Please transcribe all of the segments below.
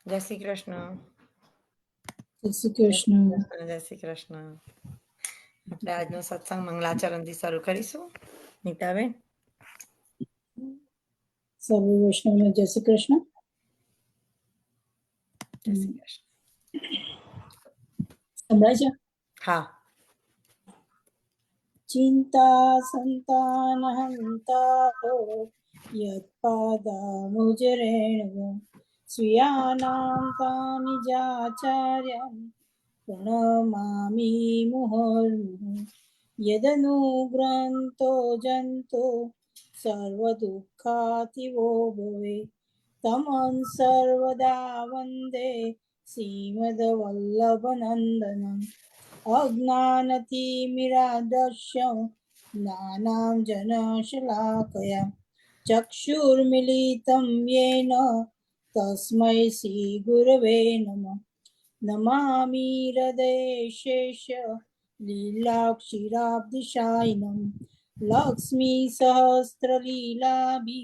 જય શ્રી કૃષ્ણ. જય શ્રી કૃષ્ણ. જય શ્રી કૃષ્ણ. આપણે આજનો સત્સંગ મંગલાચરણથી શરૂ કરીશું. નીતાબેન. સર્વ વૈષ્ણવને જય શ્રી કૃષ્ણ. જય શ્રી કૃષ્ણ. સંભળાય છે? હા. ચિંતા સંતાનહંતારો યત્પાદામુજરેણ સ્વીયાનાં તાનિ જાચાર્યં પ્ರಣમામિ મુહુર્મુહુઃ યદનુગ્રહન્તો જંતો સર્વદુઃખાતિવો ભવે તમં સર્વદા વંદે શ્રીમદ્વલ્લભનંદનં અજ્ઞાનતિમિરાન્ધસ્ય જ્ઞાનાંજનશલાકયા ચક્ષુર્મિલિतं येन તસ્मै શ્રીગુરવે નમઃ. નમામિ હૃદયેશેષ લીલાક્ષીરાબ્ધિશાયિનં લક્ષ્મીસહસ્રલીલાભિ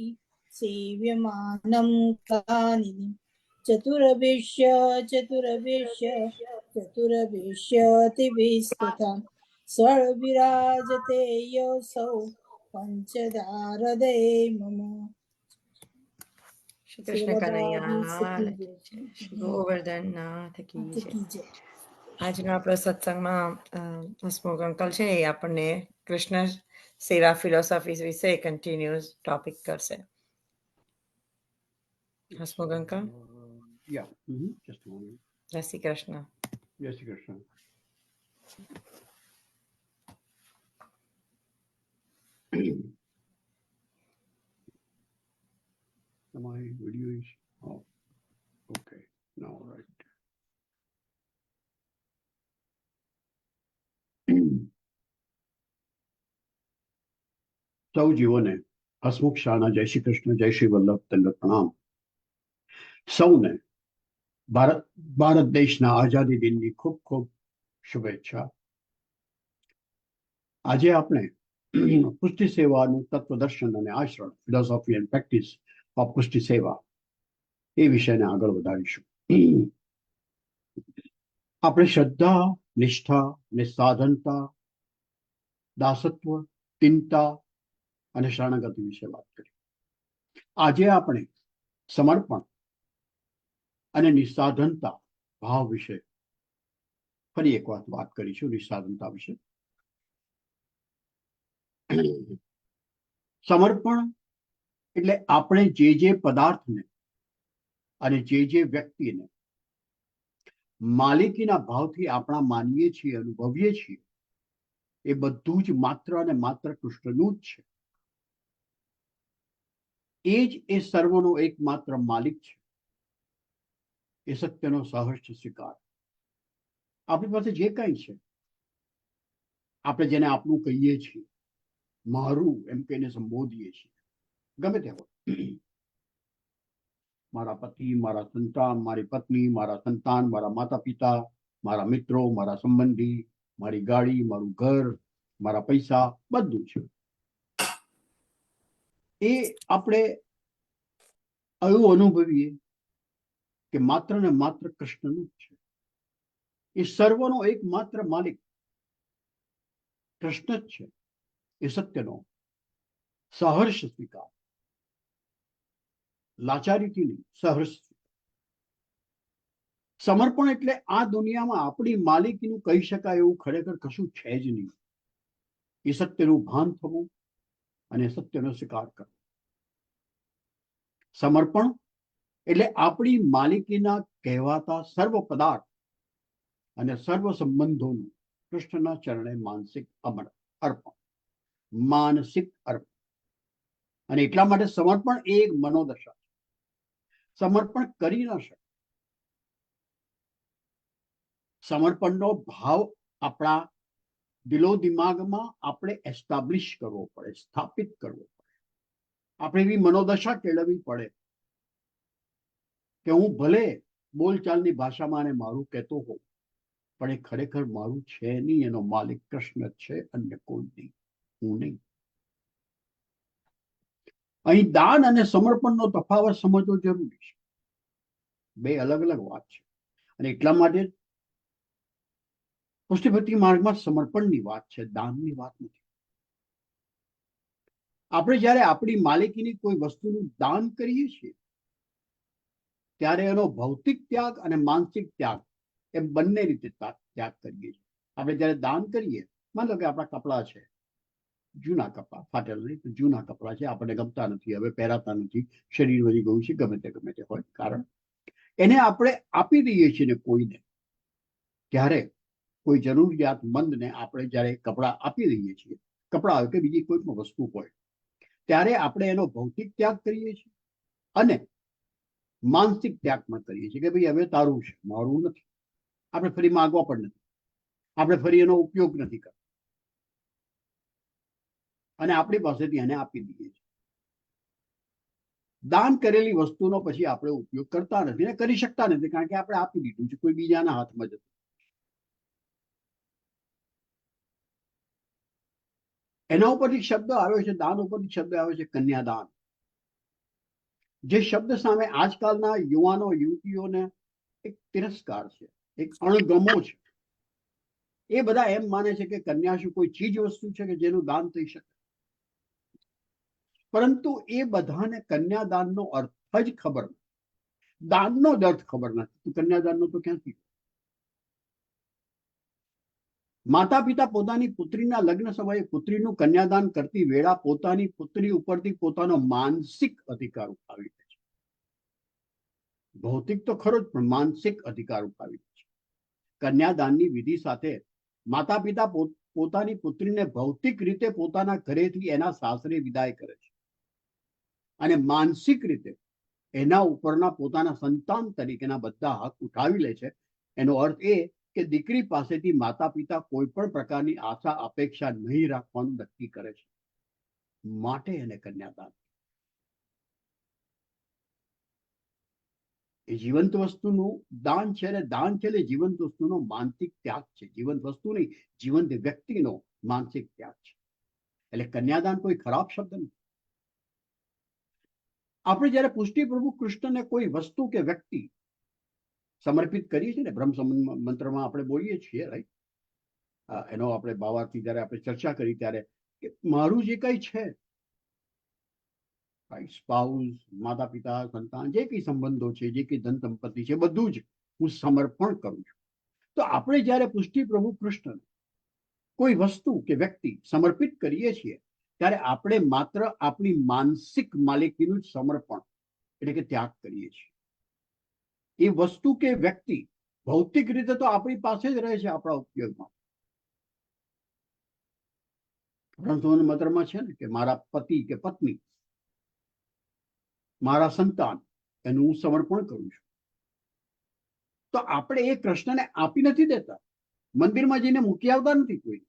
સેવ્યમાनं કલાનિધિં ચતુર્ભેશ્યતિવિસ્તૃતા સર્વિરાજતે યસૌ પંચદારદે મમ. શ્રી કૃષ્ણ કનૈયા ગોવર્ધન નાથ કી જય. આજનો આપણો સત્સંગમાં હસમુખ અંકલ છે, એ આપણને કૃષ્ણ સેવા ફિલોસોફી વિશે કન્ટિન્યુઅસ ટોપિક કરશે. હસમુખ અંકલ. જય શ્રી કૃષ્ણ. જય Shri Krishna. My video is off. Okay, now right. સૌ જીવોને હસમુખ શાહના જય શ્રી કૃષ્ણ, જય શ્રી વલ્લભ, દંડવત પ્રણામ. સૌને ભારત દેશના આઝાદી દિનની ખૂબ ખૂબ શુભેચ્છા. આજે આપણે પુષ્ટિ સેવાનું તત્વદર્શન અને આચરણ, ફિલોસોફી એન્ડ પ્રેક્ટિસ ઓફ પુષ્ટિ સેવા, એ વિષયને આગળ વધારીશું. આપણે શ્રદ્ધા, નિષ્ઠા, નિસ્સાધનતા, દાસત્વ, ચિંતા અને શરણાગતિ વિશે વાત કરી. આજે આપણે સમર્પણ અને નિસ્સાધનતા ભાવ વિશે ફરી એક વાત કરીશું. નિસ્સાધનતા વિશે. સમર્પણ એટલે આપણે જે પદાર્થને અને જે વ્યક્તિને માલિકીના ભાવથી આપણા માનીએ છીએ, અનુભવીએ છીએ, એ બધું જ માત્ર અને માત્ર કૃષ્ણનું જ છે. એ જ એ સર્વનો એકમાત્ર માલિક છે. એ સત્યનો સહર્ષ સ્વીકાર. આપણી પાસે જે કંઈ છે, આપણે જેને આપણું કહીએ છીએ, મારું એમ કહીને સંબોધીએ છીએ, ગમે તે હોય, મારા પતિ, મારા સંતાન, મારી પત્ની, મારા સંતાન, મારા માતા પિતા, મારા મિત્રો, મારા સંબંધી, મારી ગાડી, મારું ઘર, મારા પૈસા, બધું છે. એ આપણે એવું અનુભવીએ કે માત્ર ને માત્ર કૃષ્ણનું જ છે. એ સર્વનો એકમાત્ર માલિક કૃષ્ણ જ છે. એ સત્યનો સહર્ષ સ્વીકાર. લાચારીથી નહીં, સહર્ષ. સમર્પણ એટલે આ દુનિયામાં આપણી માલિકીનું કહી શકાય એવું ખરેખર કશું છે જ નહીં. એ સત્યનું ભાન થવું અને સત્યનો સ્વીકાર કરવો. સમર્પણ એટલે આપણી માલિકીના કહેવાતા સર્વ પદાર્થ અને સર્વ સંબંધોનું કૃષ્ણના ચરણે માનસિક અર્પણ. માનસિક અર્પણ. અને એટલા માટે સમર્પણ એ એક મનોદશા છે. સમર્પણ કરી ન શકે. સમર્પણનો ભાવ આપણા દિલો દિમાગમાં આપણે એસ્ટાબ્લિશ કરવો પડે, સ્થાપિત કરવો પડે. આપણે એવી મનોદશા કેળવવી પડે કે હું ભલે બોલચાલની ભાષામાં અને મારું કહેતો હોઉં, પણ એ ખરેખર મારું છે નહીં. એનો માલિક કૃષ્ણ છે, અન્ય કોઈ નહીં, હું નહીં. અહીં દાન અને સમર્પણનો તફાવત સમજવો જરૂરી છે. બે અલગ અલગ વાત છે. અને એટલા માટે પુષ્ટિભક્તિ માર્ગમાં સમર્પણની વાત છે, દાનની વાત નથી. આપણે જ્યારે આપણી માલિકીની કોઈ વસ્તુનું દાન કરીએ છીએ ત્યારે એનો ભૌતિક ત્યાગ અને માનસિક ત્યાગ એમ બંને રીતે ત્યાગ કરીએ છીએ. આપણે જ્યારે દાન કરીએ, માન લો કે આપણા કપડાં છે, જૂના કપડાં, ફાટેલ નહીં, જૂના કપડાં છે, આપણને ગમતા નથી, હવે પહેરાતા નથી, શરીર વધી ગયું છે, ગમે તે હોય કારણ, એને આપણે આપી દઈએ છીએ ને કોઈને, ત્યારે કોઈ જરૂરિયાતમંદને આપણે જ્યારે કપડાં આપી દઈએ છીએ, કપડાં હોય કે બીજી કોઈ પણ વસ્તુ હોય, ત્યારે આપણે એનો ભૌતિક ત્યાગ કરીએ છીએ અને માનસિક ત્યાગ પણ કરીએ છીએ કે ભાઈ હવે તારું છે, મારું નથી. આપણે ફરી માંગવા પણ નથી, આપણે ફરી એનો ઉપયોગ નથી કરતા અને આપણી પાસેથી એને આપી દઈએ છીએ. દાન કરેલી વસ્તુનો પછી આપણે ઉપયોગ કરતા નથી ને કરી શકતા નથી, કારણ કે આપણે આપી દીધું છે કોઈ બીજાના હાથમાં જતું. એના ઉપરથી શબ્દ આવ્યો છે, દાન ઉપરથી શબ્દ આવ્યો છે કન્યાદાન, જે શબ્દ સામે આજકાલના યુવાનો યુવતીઓને એક તિરસ્કાર છે, એક અણગમો છે. એ બધા એમ માને છે કે કન્યા શું કોઈ ચીજ વસ્તુ છે કે જેનું દાન થઈ શકે? પરંતુ એ બધાને કન્યાદાનનો અર્થ જ ખબર નથી, દાનનો જ અર્થ ખબર નથી. કન્યાદાનનો તો ક્યાંથી? માતા પિતા પોતાની પુત્રીના લગ્ન સમયે પુત્રીનું કન્યાદાન કરતી વેળા પોતાની પુત્રી ઉપરથી પોતાનો માનસિક અધિકાર ઉઠાવી દે છે. ભૌતિક તો ખરો જ, પણ માનસિક અધિકાર ઉઠાવી દે છે. કન્યાદાનની વિધિ સાથે માતા પિતા પોતાની પુત્રીને ભૌતિક રીતે પોતાના ઘરેથી એના સાસરે વિદાય કરે છે અને માનસિક રીતે એના ઉપરના પોતાના સંતાન તરીકેના બધા હક ઉઠાવી લે છે. એનો અર્થ એ કે દીકરી પાસેથી માતા પિતા કોઈ પણ પ્રકારની આશા અપેક્ષા નહીં રાખવાનું નક્કી કરે છે, માટે એને કન્યાદાન. એ જીવંત વસ્તુનું દાન છે અને દાન છે એટલે જીવંત વસ્તુનો માનસિક ત્યાગ છે. જીવંત વસ્તુ નહીં, જીવંત વ્યક્તિનો માનસિક ત્યાગ છે. એટલે કન્યાદાન કોઈ ખરાબ શબ્દ નથી. આપણે જ્યારે પુષ્ટિ પ્રભુ કૃષ્ણને કોઈ વસ્તુ કે વ્યક્તિ સમર્પિત કરીએ છીએ ને, બ્રહ્મ મંત્રમાં આપણે બોલીએ છીએ, રાઈટ, એનો આપણે ભાવાર્થી જ્યારે આપણે ચર્ચા કરી ત્યારે કે મારું જે કંઈ છે, સ્પાઉસ, માતા પિતા, સંતાન, જે કંઈ સંબંધો છે, જે કંઈ ધન સંપત્તિ છે, બધું જ હું સમર્પણ કરું છું. તો આપણે જ્યારે પુષ્ટિ પ્રભુ કૃષ્ણ કોઈ વસ્તુ કે વ્યક્તિ સમર્પિત કરીએ છીએ ત્યારે આપણે માત્ર આપણી માનસિક માલિકીનું જ સમર્પણ એટલે કે ત્યાગ કરીએ છીએ. એ વસ્તુ કે વ્યક્તિ ભૌતિક રીતે તો આપણી પાસે જ રહે છે આપણા ઉપયોગમાં. ગ્રંથોના મંત્રમાં છે ને કે મારા પતિ કે પત્ની, મારા સંતાન, એનું હું સમર્પણ કરું છું. તો આપણે એ કૃષ્ણને આપી નથી દેતા, મંદિરમાં જઈને મૂકી આવતા નથી. કોઈ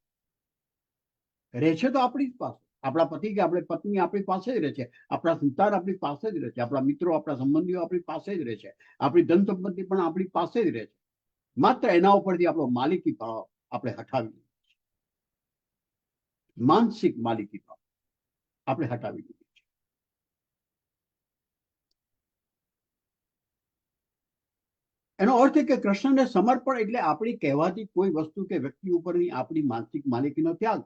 રહે છે તો આપણી પાસે, આપણા પતિ કે આપણી પત્ની આપણી પાસે જ રહે છે, આપણા સંતાન આપણી પાસે જ રહે છે, આપણા મિત્રો, આપણા સંબંધીઓ આપણી પાસે જ રહે છે, આપણી ધન સંપત્તિ પણ આપણી પાસે જ રહે છે. માત્ર એના ઉપરથી આપણો માલિકી ભાવ આપણે હટાવી દીધો છે. માનસિક માલિકી ભાવ આપણે હટાવી દીધો છે. એનો અર્થ એ કે કૃષ્ણને સમર્પણ એટલે આપણી કહેવાતી કોઈ વસ્તુ કે વ્યક્તિ ઉપરની આપણી માનસિક માલિકીનો ત્યાગ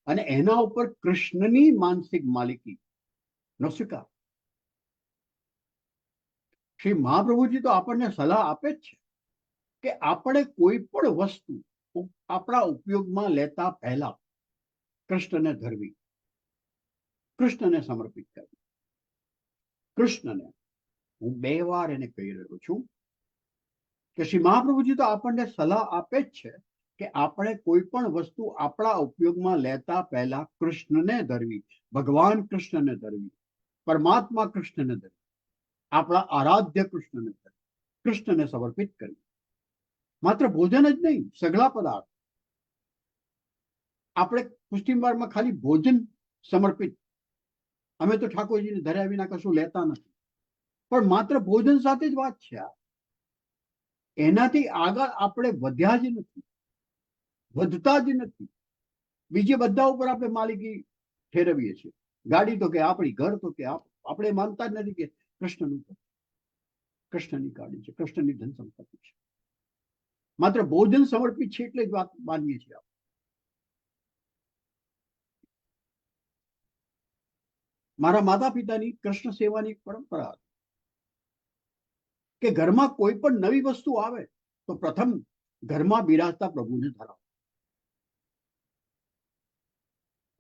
અને એના ઉપર કૃષ્ણની માનસિક માલિકી નો સ્વીકાર. શ્રી મહાપ્રભુજી તો આપણને સલાહ આપે જ છે કે આપણે કોઈ પણ વસ્તુ આપણા ઉપયોગમાં લેતા પહેલા કૃષ્ણને ધરવી, કૃષ્ણને સમર્પિત કરવી. કૃષ્ણને હું 2 વાર એને કહી રહ્યો છું કે શ્રી મહાપ્રભુજી તો આપણને સલાહ આપે જ છે કે આપણે કોઈ પણ વસ્તુ આપણા ઉપયોગમાં લેતા પહેલા કૃષ્ણને ધરવી, ભગવાન કૃષ્ણને ધરવી, પરમાત્મા કૃષ્ણને ધરવી, આપણા આરાધ્ય કૃષ્ણને ધરવી, કૃષ્ણને સમર્પિત કરવી. માત્ર ભોજન જ નહીં, સઘળા પદાર્થ. આપણે પુષ્ટિમાર્ગમાં ખાલી ભોજન સમર્પિત, અમે તો ઠાકોરજીને ધર્યા વિના કશું લેતા નથી, પણ માત્ર ભોજન સાથે જ વાત છે. એનાથી આગળ આપણે વધ્યા જ નથી, વધતા જ નથી. બીજે બધા ઉપર આપણે માલિકી ઠેરવીએ છીએ. ગાડી તો કે આપણી, ઘર તો કે આપણે માનતા જ નથી કે કૃષ્ણનું. કૃષ્ણની કાળી છે, કૃષ્ણની ધન સંપત્તિ છે. માત્ર ભોજન સમર્પિત છે એટલે જ વાત માનીએ છીએ. મારા માતા પિતાની કૃષ્ણ સેવાની પરંપરા કે ઘરમાં કોઈ પણ નવી વસ્તુ આવે તો પ્રથમ ઘરમાં બિરાજતા પ્રભુને ધરાવો.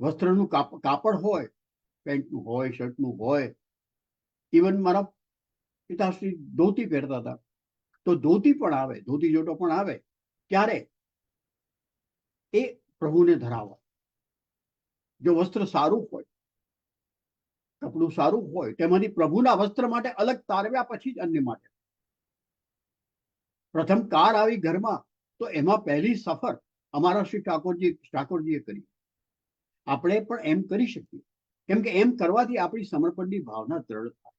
વસ્ત્રનું કાપડ હોય, પેન્ટનું હોય, શર્ટનું હોય, ઇવન મારા પિતાશ્રી ધોતી પહેરતા હતા, તો ધોતી પણ આવે, ધોતી જોટો પણ આવે ત્યારે એ પ્રભુને ધરાવવા. જો વસ્ત્ર સારું હોય, કપડું સારું હોય, તેમાંથી પ્રભુના વસ્ત્ર માટે અલગ તારવ્યા પછી જ અન્ય માટે. પ્રથમ કાર આવી ઘરમાં તો એમાં પહેલી સફર અમારા શ્રી ઠાકોરજીએ કરી. આપણે પણ એમ કરી શકીએ, કેમ કે એમ કરવાથી આપણી સમર્પણની ભાવના દ્રઢ થાય.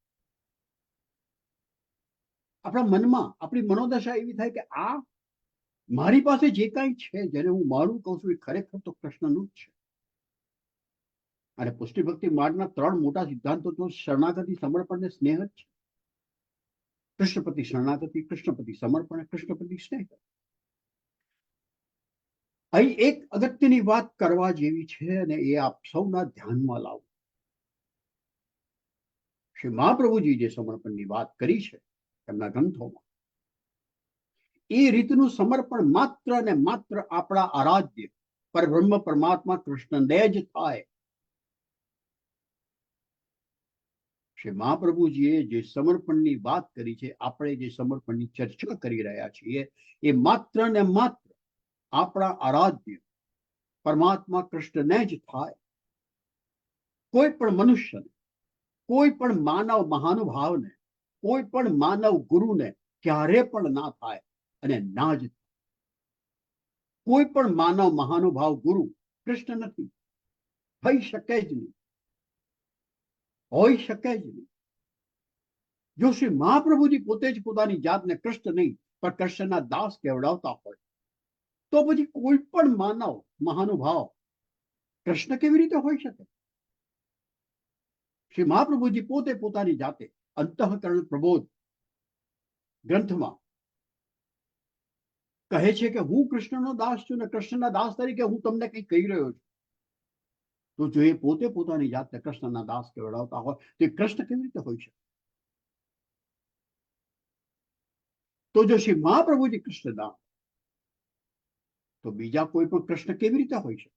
આપણા મનમાં આપણી મનોદશા એવી થાય કે આ મારી પાસે જે કાંઈ છે, જેને હું મારું કહું છું, એ ખરેખર તો કૃષ્ણનું જ છે. અને પુષ્ટિ ભક્તિ માર્ગના 3 મોટા સિદ્ધાંતો તો શરણાગતિ, સમર્પણ અને સ્નેહ જ છે. કૃષ્ણપતિ શરણાગતિ, કૃષ્ણપતિ સમર્પણ, કૃષ્ણપતિ સ્નેહ. અહીં એક અગત્યની વાત કરવા જેવી છે અને એ આપ સૌના ધ્યાનમાં લાવો. શ્રી મહાપ્રભુજી જે સમર્પણની વાત કરી છે એમના ગ્રંથોમાં, એ રીતનું સમર્પણ માત્ર ને માત્ર આપણા આરાધ્ય પરબ્રહ્મ પરમાત્મા કૃષ્ણને જ થાય. શ્રી મહાપ્રભુજીએ જે સમર્પણની વાત કરી છે, આપણે જે સમર્પણની ચર્ચા કરી રહ્યા છીએ, એ માત્ર ને માત્ર આપણા આરાધ્ય પરમાત્મા કૃષ્ણને જ થાય. કોઈ પણ મનુષ્યને, કોઈ પણ માનવ મહાનુભાવને, કોઈ પણ માનવ ગુરુને ક્યારે પણ ના થાય અને ના જ થાય. કોઈ પણ માનવ મહાનુભાવ ગુરુ કૃષ્ણ નથી, થઈ શકે જ નહીં, હોઈ શકે જ નહીં. જો શ્રી મહાપ્રભુજી પોતે જ પોતાની જાતને કૃષ્ણ નહીં પણ કૃષ્ણના દાસ કહેવડાવતા હોય, તો પછી કોઈ પણ માનવ મહાનુભાવ કૃષ્ણ કેવી રીતે હોઈ શકે? શ્રી મહાપ્રભુજી પોતે પોતાની જાતે અંતઃકરણ પ્રબોધ ગ્રંથમાં કહે છે કે હું કૃષ્ણનો દાસ છું ને કૃષ્ણના દાસ તરીકે હું તમને કંઈ કહી રહ્યો છું. તો જો એ પોતે પોતાની જાતને કૃષ્ણના દાસ કહેવડાવતા હોય તો કૃષ્ણ કેવી રીતે હોઈ શકે? તો જો શ્રી મહાપ્રભુજી કૃષ્ણ ના, તો બીજા કોઈ પણ કૃષ્ણ કેવી રીતે હોઈ શકે?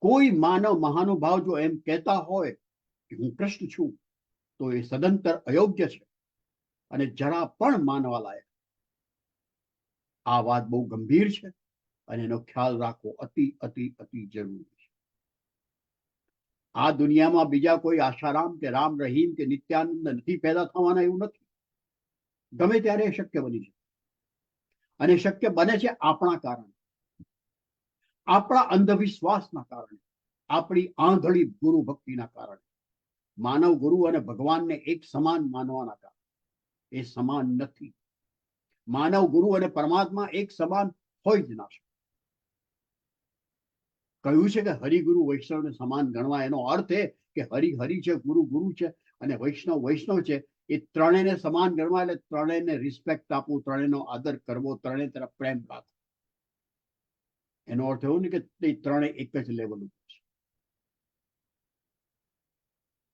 કોઈ માનવ મહાનુભાવ જો એમ કહેતા હોય કે હું કૃષ્ણ છું, તો એ સદંતર અયોગ્ય છે અને જરા પણ માનવા લાયક. આ વાત બહુ ગંભીર છે અને એનો ખ્યાલ રાખવો અતિ અતિ અતિ જરૂરી છે. આ દુનિયામાં બીજા કોઈ આશારામ કે રામ રહીમ કે નિત્યાનંદ નથી પેદા થવાના, એવું નથી. ગમે ત્યારે શક્ય બની છે અને શક્ય બને છે આપણા કારણે, આપણા અંધવિશ્વાસના કારણે, આપણી આંધળી ગુરુ ભક્તિના કારણે. માનવ ગુરુ અને ભગવાનને એક સમાન માનવાના કારણે. એ સમાન નથી. માનવ ગુરુ અને પરમાત્મા એક સમાન હોય જ ના શકે. કહ્યું છે કે હરિગુરુ વૈષ્ણવને સમાન ગણવા, એનો અર્થ એ કે હરિ હરિ છે, ગુરુ ગુરુ છે અને વૈષ્ણવ વૈષ્ણવ છે. એ ત્રણેયને સમાન ગણવા એટલે ત્રણેયને રિસ્પેક્ટ આપવું, ત્રણેયનો આદર કરવો, ત્રણેય તરફ પ્રેમ રાખવો. એનો અર્થ એવો નહીં કે તે ત્રણેય એક જ લેવલ ઉપર છે.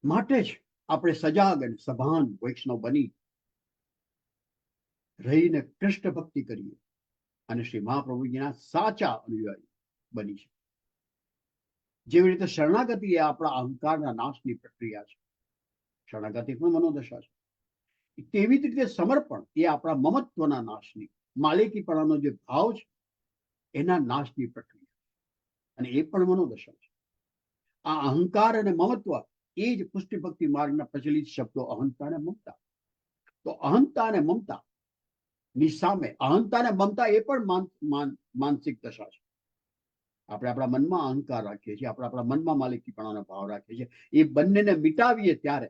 માટે જ આપણે સજાગ અને સભાન વૈષ્ણવ બની રહીને કૃષ્ણ ભક્તિ કરીએ અને શ્રી મહાપ્રભુજીના સાચા અનુયાયી બની છે. જેવી રીતે શરણાગતિ એ આપણા અહંકારના નાશની પ્રક્રિયા છે, શરણાગતિ પણ મનોદશા છે, તેવી જ રીતે સમર્પણ એ આપણા મમત્વના નાશની, માલિકીપણાનો જે ભાવ છે એના નાશની પ્રક્રિયા, અને એ પણ મનોદશા છે. આ અહંકાર અને મમત્વ એ જ પુષ્ટિ ભક્તિ માર્ગના પ્રચલિત શબ્દો અહંતા અને મમતા. તો અહંતા અને મમતા ની સામે, અહંતા અને મમતા એ પણ માનસિક દશા છે. આપણે આપણા મનમાં અહંકાર રાખીએ છીએ, આપણે આપણા મનમાં માલિકીપણાનો ભાવ રાખીએ છીએ. એ બંનેને મિટાવીએ ત્યારે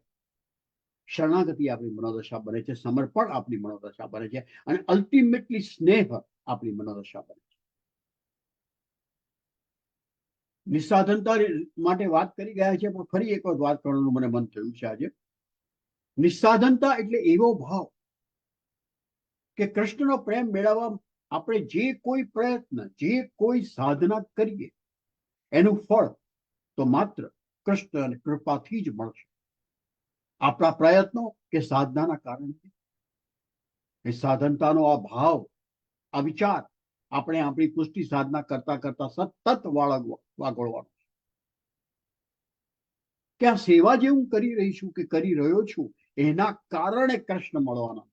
શરણાગતિ આપણી મનોદશા બને છે, સમર્પણ આપણી મનોદશા બને છે અને અલ્ટિમેટલી સ્નેહ આપણી મનોદશા બને છે. નિસ્સાધનતા માટે વાત કરી ગયા છે, પણ ફરી એક વાર વાત કરવાનું મને મન થયું છે આજે. નિસ્સાધનતા એટલે એવો ભાવ કે કૃષ્ણનો પ્રેમ મેળવવા આપણે જે કોઈ પ્રયત્ન, જે કોઈ સાધના કરીએ એનું ફળ તો માત્ર કૃષ્ણ અને કૃપાથી જ મળશે. આપણા પ્રયત્નો કે સાધનાના કારણે એ સાધનતાનો આ ભાવ, આ વિચાર આપણે આપણી પુષ્ટિ સાધના કરતા કરતા સતત વાગોળવાનો કે આ સેવા જે હું કરી રહી છું કે કરી રહ્યો છું એના કારણે કૃષ્ણ મળવાના.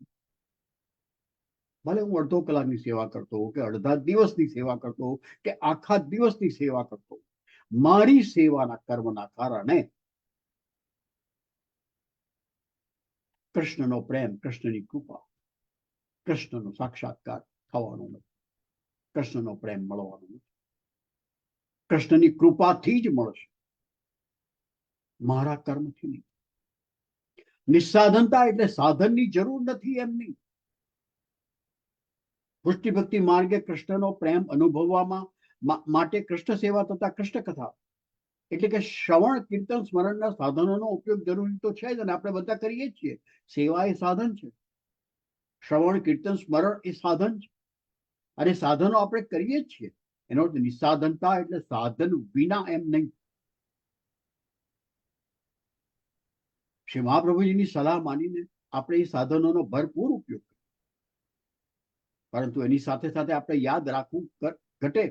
ભલે હું અડધો કલાકની સેવા કરતો હોઉં કે અડધા દિવસની સેવા કરતો હોઉં કે આખા દિવસની સેવા કરતો હોઉં, મારી સેવાના કર્મના કારણે કૃષ્ણનો પ્રેમ, કૃષ્ણની કૃપા, કૃષ્ણનો સાક્ષાત્કાર થવાનો નથી. કૃષ્ણનો પ્રેમ મળવાનો નથી. કૃષ્ણની કૃપાથી જ મળશે, મારા કર્મથી નહીં. નિસ્સાધનતા એટલે સાધનની જરૂર નથી એમ નહીં. પુષ્ટિ ભક્તિ માર્ગે કૃષ્ણનો પ્રેમ અનુભવવામાં માટે કૃષ્ણ સેવા તથા કૃષ્ણ કથા એટલે કે શ્રવણ, કીર્તન, સ્મરણના સાધનોનો ઉપયોગ જરૂરી તો છે જ અને આપણે બધા કરીએ જ છીએ. સેવા એ સાધન છે. શ્રવણ, કીર્તન, સ્મરણ એ સાધન છે અને સાધનો આપણે કરીએ જ છીએ. એનો અર્થ નિસ્સાધનતા એટલે સાધન વિના એમ નહીં. શ્રી મહાપ્રભુજીની સલાહ માનીને આપણે એ સાધનોનો ભરપૂર ઉપયોગ કરીએ, પરંતુ એની સાથે સાથે આપણે યાદ રાખવું ઘટે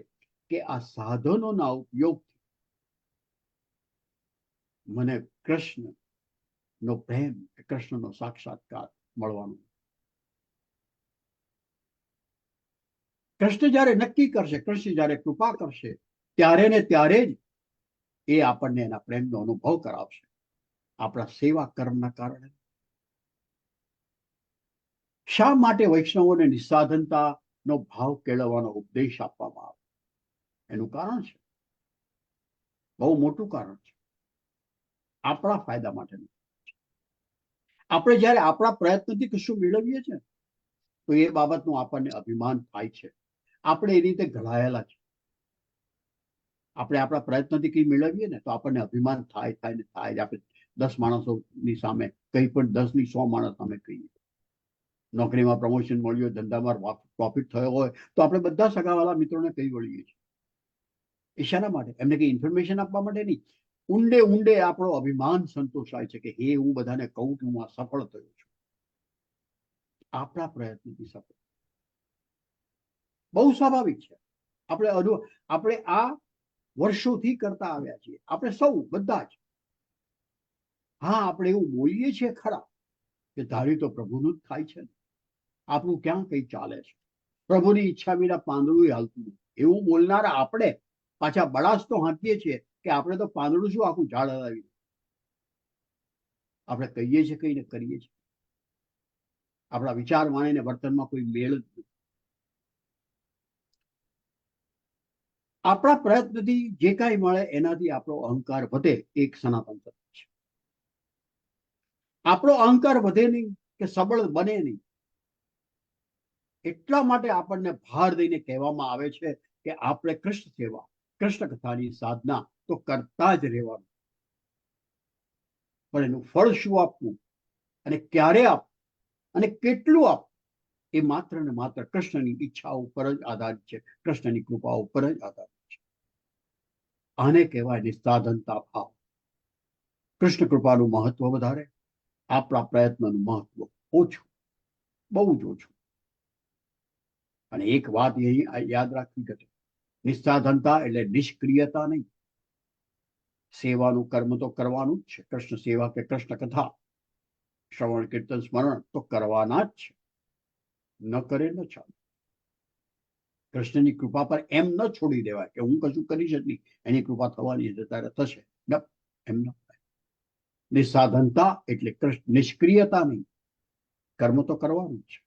કે આ સાધનોના ઉપયોગથી મને કૃષ્ણનો પ્રેમ, કૃષ્ણનો સાક્ષાત્કાર મળવાનો. કૃષ્ણ જ્યારે નક્કી કરશે, કૃષ્ણ જ્યારે કૃપા કરશે, ત્યારે ને ત્યારે જ એ આપણને એના પ્રેમનો અનુભવ કરાવશે, આપણા સેવા કર્મના કારણે. શા માટે વૈષ્ણવોને નિસ્સાધનતાનો ભાવ કેળવવાનો ઉપદેશ આપવામાં આવે? એનું કારણ છે, બહુ મોટું કારણ છે. આપણા ફાયદા માટે. આપણે જ્યારે આપણા પ્રયત્નથી કશું મેળવીએ છીએ તો એ બાબતનું આપણને અભિમાન થાય છે. આપણે એ રીતે ઘડાયેલા છે. આપણે આપણા પ્રયત્નથી કંઈ મેળવીએ ને તો આપણને અભિમાન થાય થાય ને થાય. આપણે 10 માણસોની સામે કંઈ પણ 10 ની 100 માણસ સામે કહીએ. નોકરીમાં પ્રમોશન મળ્યું હોય, ધંધામાં પ્રોફિટ થયો હોય તો આપણે બધા સગાવાલા મિત્રોને કહી વળીએ છીએ. એ શાના માટે? એમને કંઈ ઇન્ફોર્મેશન આપવા માટે નહીં. ઊંડે ઊંડે આપણો અભિમાન સંતોષાય છે કે હે, હું બધાને કહું કે હું આ સફળ થયો છું. આપણા પ્રયત્નથી સફળ. બહુ સ્વાભાવિક છે. આપણે આ વર્ષોથી કરતા આવ્યા છીએ. આપણે સૌ બધા જ. હા, આપણે એવું બોલીએ છીએ ખરા કે ધારી તો પ્રભુનું જ થાય છે. આપણું ક્યાં કઈ ચાલે છે? પ્રભુની ઈચ્છા વિના પાંદડું હાલતું નથી. એવું બોલનારા આપણે પાછા બળાસ તો હાંકીએ છીએ કે આપણે તો પાંદડું શું આખું ઝાડ હલાવી. આપણે કહીએ છીએ કઈને કરીએ છીએ. આપણા વિચાર વાણીને વર્તનમાં કોઈ મેળ જ નથી. આપણા પ્રયત્નથી જે કાંઈ મળે એનાથી આપણો અહંકાર વધે, એક સનાતન તત્વ છે. આપણો અહંકાર વધે નહીં કે સબળ બને નહીં. એટલા માટે આપણને ભાર દઈને કહેવામાં આવે છે કે આપણે કૃષ્ણ સેવા, કૃષ્ણ કથાની સાધના તો કરતા જ રહેવાનું. પણ એનું ફળ શું આપવું અને ક્યારે આપવું અને કેટલું આપવું એ માત્ર ને માત્ર કૃષ્ણની ઈચ્છા ઉપર જ આધારિત છે, કૃષ્ણની કૃપા ઉપર જ આધારિત છે. આને કહેવાય નિસ્સાધનતા ભાવ. કૃષ્ણ કૃપાનું મહત્વ વધારે, આપણા પ્રયત્નનું મહત્વ ઓછું, બહુ જ ઓછું. અને એક વાત યાદ રાખવી ઘટે, નિસ્સાધનતા એટલે નિષ્ક્રિયતા નહીં. સેવાનું કર્મ તો કરવાનું જ છે. કૃષ્ણ સેવા કે કૃષ્ણ કથા, શ્રવણ, કીર્તન, સ્મરણ તો કરવાના જ છે. ન કરે ન ચાલે. કૃષ્ણની કૃપા પર એમ ન છોડી દેવાય કે હું કશું કરીશ જ નહીં, એની કૃપા થવાની છે ત્યારે થશે. એમ ન થાય. નિસ્સાધનતા એટલે નિષ્ક્રિયતા નહીં, કર્મ તો કરવાનું જ છે.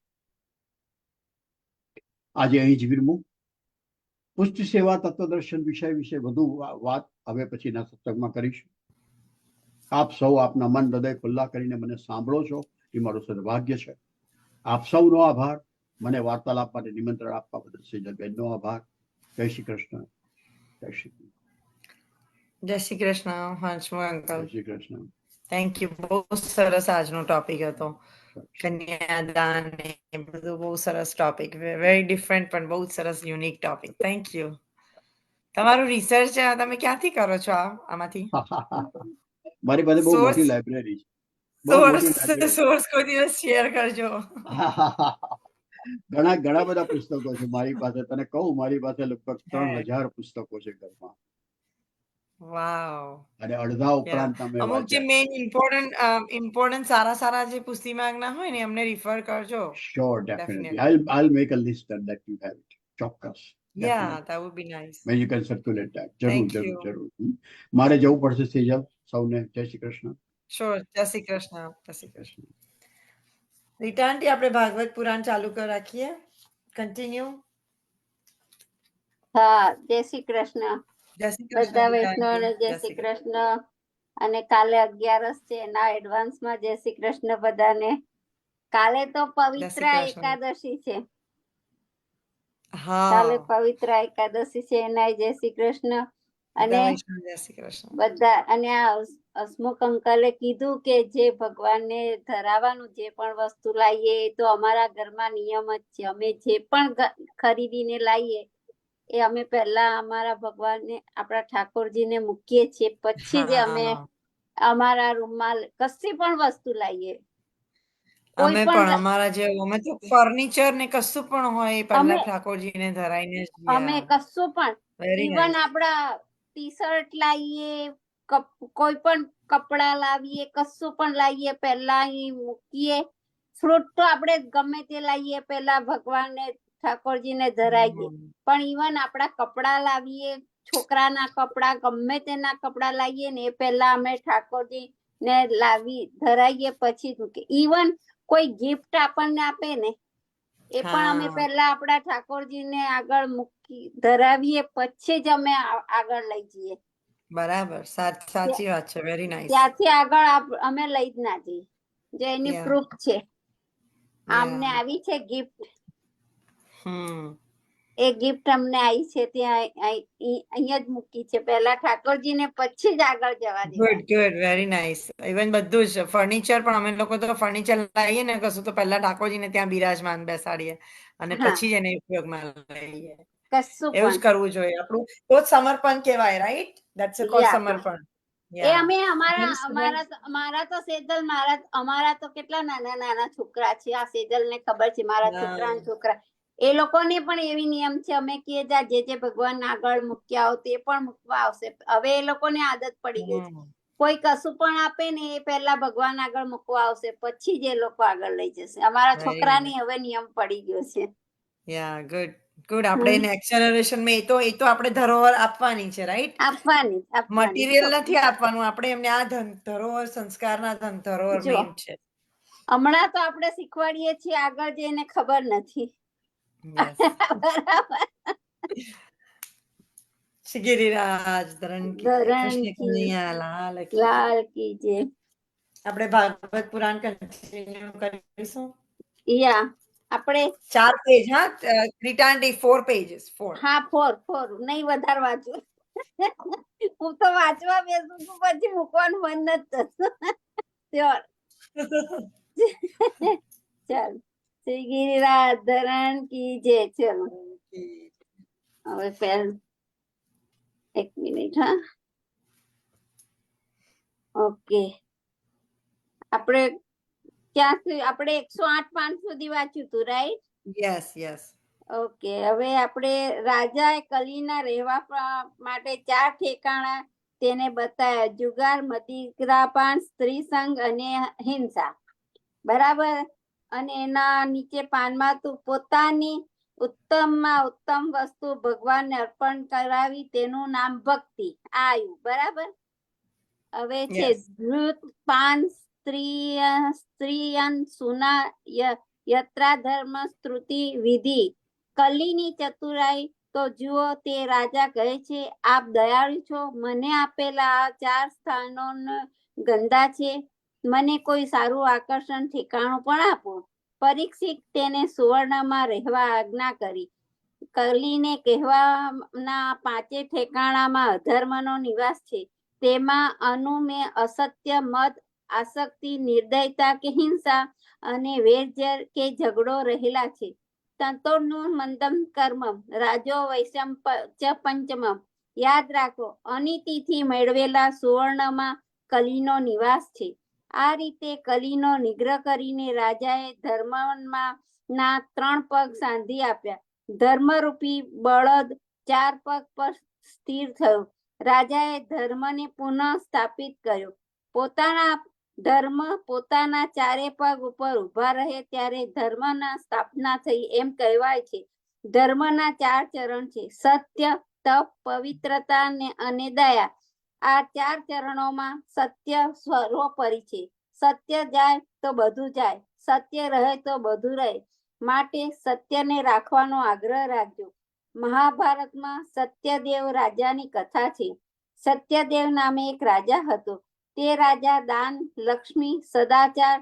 આજે અહીં જ વિરમું. પુષ્ટિ સેવા તત્વદર્શન વિષય વિશે વધુ વાત હવે પછીના સત્સંગમાં કરીશું. આપ સૌ આપના મન હૃદય ખુલ્લા કરીને મને સાંભળો છો એ મારું સદભાગ્ય છે. આપ સૌનો આભાર. મને વાર્તાલાપ માટે નિમંત્રણ આપવા બદલ સેજલબેનનો આભાર. જય શ્રી કૃષ્ણ. જય શ્રી કૃષ્ણ. જય શ્રી કૃષ્ણ હંસમુખ અંકલ. જય શ્રી કૃષ્ણ. Thank you. બહુ સરસ આજનો ટોપિક હતો. કન્યાદાન ને એ બધું બહુ સરસ ટોપિક. વેરી ડિફરન્ટ પણ બહુ સરસ યુનિક ટોપિક. Thank you. તમારું રિસર્ચ તમે ક્યાંથી કરો છો આમાંથી? મારી પાસે બહુ સોર્સ મોટી લાઇબ્રેરી છે, બહુ મોટી લાઇબ્રેરી. સોર્સ કોઈ દિવસ શેર કરજો. ઘણા બધા પુસ્તકો છે મારી પાસે. તને કહું, મારી પાસે લગભગ 3000 પુસ્તકો છે ઘરમાં, વાવ. અને અડધા ઉપરાંત તમે અમુક જે વાંચ્યા. મેઇન ઇમ્પોર્ટન્ટ સારા જે પુસ્તિમાગના હોય ને એમને રિફર કરજો. Sure, definitely. I'll make a list and that you have it. ચોક્કસ. Yeah, that would be nice. Maybe you can circulate that. જરૂર Thank જરૂર you. જરૂર. મારે જવું પડશે સેજલ. સૌને જય શ્રી કૃષ્ણ. Sure. જય શ્રી કૃષ્ણ. જય શ્રી કૃષ્ણ. રીટા આંટી, આપણે ભાગવત પુરાણ ચાલુ કરી રાખીએ. કન્ટિન્યુ. હા, જય શ્રી કૃષ્ણ. જય શ્રી કૃષ્ણ બધા રીટા આંટી. વૈષ્ણવને જય શ્રી કૃષ્ણ. અને કાલે 11 છે, એના એડવાન્સમાં જય શ્રી કૃષ્ણ બધાને. કાલે તો પવિત્રા એકાદશી છે. કાલે હા, પવિત્રા એકાદશી છે, એના જય શ્રી કૃષ્ણ. અને બધા વૈષ્ણવ જય શ્રી કૃષ્ણ. બધા, અને આ હસમુખ અંકલે કીધું કે જે ભગવાનને ધરાવવાનું જે પણ વસ્તુ લાવીએ એ તો અમારા ઘરમાં નિયમ જ છે. અમે જે પણ ખરીદીને લાવીએ એ અમે પહેલા અમારા ભગવાનને, આપણા ઠાકોરજીને મૂકીએ છીએ, પછી જ અમે અમારા રૂમમાં કશી પણ વસ્તુ લાવીએ. અમે પણ અમારા જે અમે તો ફર્નિચર ને કશું પણ હોય પહેલા ઠાકોરજીને ધરાઈને અમે કશું પણ, ઇવન આપડા ટી શર્ટ લાવીએ, કોઈ પણ કપડા લાવીએ, કશું પણ લાવીએ પહેલા અહીં મૂકીએ. ફ્રૂટ તો આપણે ગમે તે લાવીએ પહેલા ભગવાનને ઠાકોરજીને ધરાવીએ. પણ ઇવન આપડા કપડા લાવીએ, છોકરાના કપડા, ગમે તેના કપડા લાવીએ ને એ પહેલા અમે ઠાકોરજી ને લાવી ધરાવીએ, પછી મૂકીએ. ઇવન કોઈ ગિફ્ટ આપણને આપે ને એ પણ અમે પહેલા આપડા ઠાકોરજીને આગળ મૂકી ધરાવીએ, પછી જ અમે આગળ લઈ જઈએ. બરાબર, સાચી વાત છે. Very nice. ત્યાંથી આગળ અમે લઈ જ ના જઈએ. જે એની પ્રૂફ છે. અમને આવી છે ગિફ્ટ, એ ગિફ્ટ અમને આવી છે ત્યાં અહીંયા જ મૂકી છે પહેલા ઠાકોરજીને, પછી જ આગળ જવા દે. Good, very nice. ઇવન બધું જ ફર્નિચર પણ અમે લોકો તો ફર્નિચર લાવીએ ને કશું તો પહેલા ઠાકોરજીને ત્યાં બિરાજમાન બેસાડીએ અને પછી જ એને ઉપયોગમાં લઈએ. એવું જ કરવું જોઈએ. આપણું તો જ સમર્પણ કહેવાય, રાઈટ? ધેટ્સ કોલ્ડ સમર્પણ. એ અમે અમારા તો સેજલ, અમારા તો કેટલા નાના છોકરા છે. આ સેજલ ને ખબર છે, મારા છોકરા એ લોકોને પણ એવી નિયમ છે. અમે કહીએ જે ભગવાન આગળ મૂક્યા આવો તે પણ મૂકવા આવશે. હવે એ લોકોને આદત પડી ગઈ છે. કોઈ કશું પણ આપે ને એ પહેલા ભગવાન આગળ મૂકવા આવશે, પછી જ એ લોકો આગળ લઈ જશે. અમારા છોકરાની હવે નિયમ પડી ગયો છે. ગુડ. આપણે નેક્સ્ટ જનરેશનમાં એ તો આપણે ધરોહર આપવાની છે, રાઈટ? આપવાની મટીરિયલ નથી આપવાનું. આપણે એમને આ ધરોહર, સંસ્કારના ધરોહર મેઇન છે. હમણાં તો આપણે શીખવાડીએ છીએ, આગળ જઈને ખબર નથી. બરાબર. ગિરિરાજ ધરણ કૃષ્ણ કનૈયા લાલ કી જય. આપણે ભાગવત પુરાણ કન્ટિન્યુ કરીશું. આપણે 4 પેજ. રીટા આંટી 4 પેજીસ. 4. હા, 4 નહીં વધારે વાંચવું. હું તો વાંચવા બેસું છું પછી મૂકવાનું મન નથી થતું. ચાલ શ્રી ગિરિરાજ ધરણ કી જય. ચલો હવે પહેલ 1 મિનિટ. હા, ઓકે. આપણે ક્યાં આપણે 108 સુધી વાંચ્યું હતું, રાઈટ? યસ. ઓકે. હવે આપણે રાજાએ કલીના રહેવા માટે 4 ઠેકાણા તેને બતાવ્યા: જુગાર, મદિરાપાન, સ્ત્રી સંગ અને હિંસા. બરાબર. અને એના નીચે પાનમાં તું પોતાની ઉત્તમમાં ઉત્તમ વસ્તુ ભગવાનને અર્પણ કરાવી, તેનું નામ ભક્તિ. આવ્યું. બરાબર. હવે છે ધૃત, પાન, સ્ત્રીયન, સુના, યત્રા ધર્મ, સ્તુતિ, વિધિ. કલીની ચતુરાઈ તો જુઓ. તે રાજા કહે છે, આપ દયાળુ છો. મને આપેલા આ 4 સ્થાનો ગંદા છે. મને કોઈ સારું આકર્ષણ ઠેકાણું પણ આપો. પરીક્ષિત તેને સુવર્ણમાં રહેવા આજ્ઞા કરી. કલીને કહેવાના 5 ઠેકાણામાં અધર્મનો નિવાસ છે. તેમાં અનુમે, અસત્ય, મદ, આસક્તિ, નિર્દયતા કે હિંસા અને વેરઝેર કે ઝઘડો રહેલા છે. તંતોનું મંદમ કર્મ રાજો વૈષમ ચ પંચમમ. યાદ રાખો, અનિતિથી મેળવેલા સુવર્ણમાં કલીનો નિવાસ છે. આ રીતે કલીનો નિગ્રહ કરીને રાજાએ ધર્મમાં ના 3 પગ સાંધી આપ્યા. ધર્મરૂપી બળદ 4 પગ પર સ્થિર થયો. રાજાએ ધર્મને પુનઃ સ્થાપિત કર્યો. પોતાના ધર્મ પોતાના 4 પગ ઉપર ઉભા રહે ત્યારે ધર્મના સ્થાપના થઈ એમ કહેવાય છે. ધર્મના 4 ચરણ છે: સત્ય, તપ, પવિત્રતા અને દયા. આ 4 ચરણોમાં સત્ય સર્વોપરી છે. સત્ય જાય તો બધું જાય, સત્ય રહે તો બધું રહે. માટે સત્યને રાખવાનો આગ્રહ રાખજો. મહાભારતમાં સત્યદેવ રાજાની કથા છે. સત્યદેવ નામે એક રાજા હતો. તે રાજા દાન, લક્ષ્મી, સદાચાર,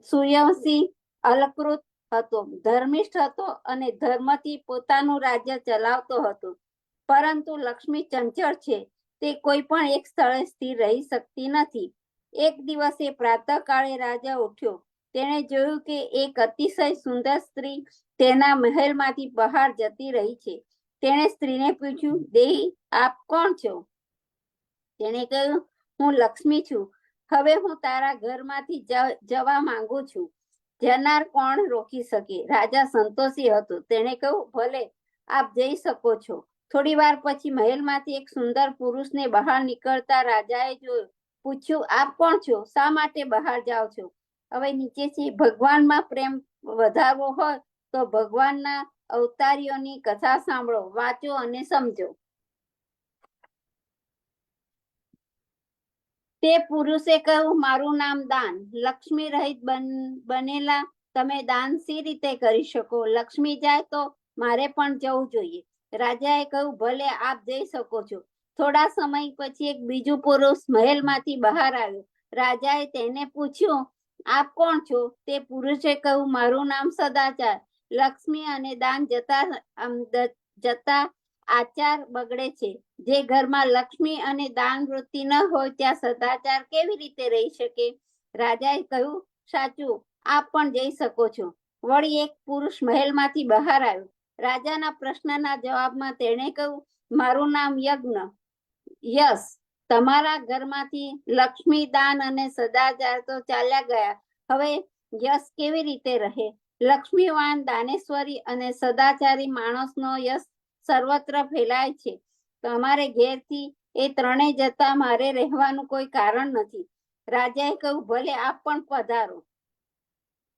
સુયવસી, અલકૃત હતો, ધર્મિષ્ઠ હતો અને ધર્મથી પોતાનું રાજ્ય ચલાવતો હતો. પરંતુ લક્ષ્મી ચંચળ છે. તે કોઈ પણ એક સ્થળે સ્થિર રહી શકતી નથી. એક દિવસે પ્રાતઃકાળે રાજા ઉઠ્યો. તેણે જોયું કે એક અતિશય સુંદર સ્ત્રી તેના મહેલમાંથી બહાર જતી રહી છે. તેણે સ્ત્રીને પૂછ્યું, દેહી, આપ કોણ છો? તેણે કહ્યું, હું લક્ષ્મી છું. હવે હું તારા ઘરમાંથી જવા માંગુ છું. જનાર કોણ રોકી શકે? રાજા સંતોષી હતો. તેણે કહ્યું, ભલે, આપ જઈ શકો છો. થોડી વાર પછી મહેલમાંથી એક સુંદર પુરુષને બહાર નીકળતા રાજાએ જોયું. પૂછ્યું, આપ કોણ છો? શા માટે બહાર જાઓ છો? હવે નીચે છે: ભગવાનમાં પ્રેમ વધારવો હોય તો ભગવાનના અવતારીઓની કથા સાંભળો, વાંચો અને સમજો. તે પુરુષે કહ્યું, મારું નામ દાન. લક્ષ્મી રહિત બનેલા તમે દાન સી રીતે કરી શકો? લક્ષ્મી જાય તો મારે પણ જવું જોઈએ. રાજાએ કહ્યું, ભલે, આપ જઈ શકો છો. થોડા સમય પછી એક બીજું પુરુષ મહેલમાંથી બહાર આવ્યો. રાજાએ તેને પૂછ્યું, આપ કોણ છો? તે પુરુષે કહ્યું, મારું નામ સદાચાર. લક્ષ્મી અને દાન જતા આચાર બગડે છે. જે ઘરમાં લક્ષ્મી અને દાન વૃત્તિ ન હોય ત્યાં સદાચાર કેવી રીતે રહી શકે? રાજાએ કહ્યું, સાચું, આપ પણ જઈ શકો છો. વળી એક પુરુષ મહેલમાંથી બહાર આવ્યો. રાજાના પ્રશ્નના જવાબમાં તેણે કહ્યું, મારું નામ યશ. તમારા ઘરમાંથી લક્ષ્મી, દાન અને સદાચાર તો ચાલ્યા ગયા. હવે યશ કેવી રીતે રહે? લક્ષ્મીવાન, દાનેશ્વરી અને સદાચારી માણસનો યશ સર્વત્ર ફેલાય છે. તમારે ઘેરથી એ ત્રણેય જતા મારે રહેવાનું કોઈ કારણ નથી. રાજાએ કહ્યું, ભલે, આપ પણ પધારો.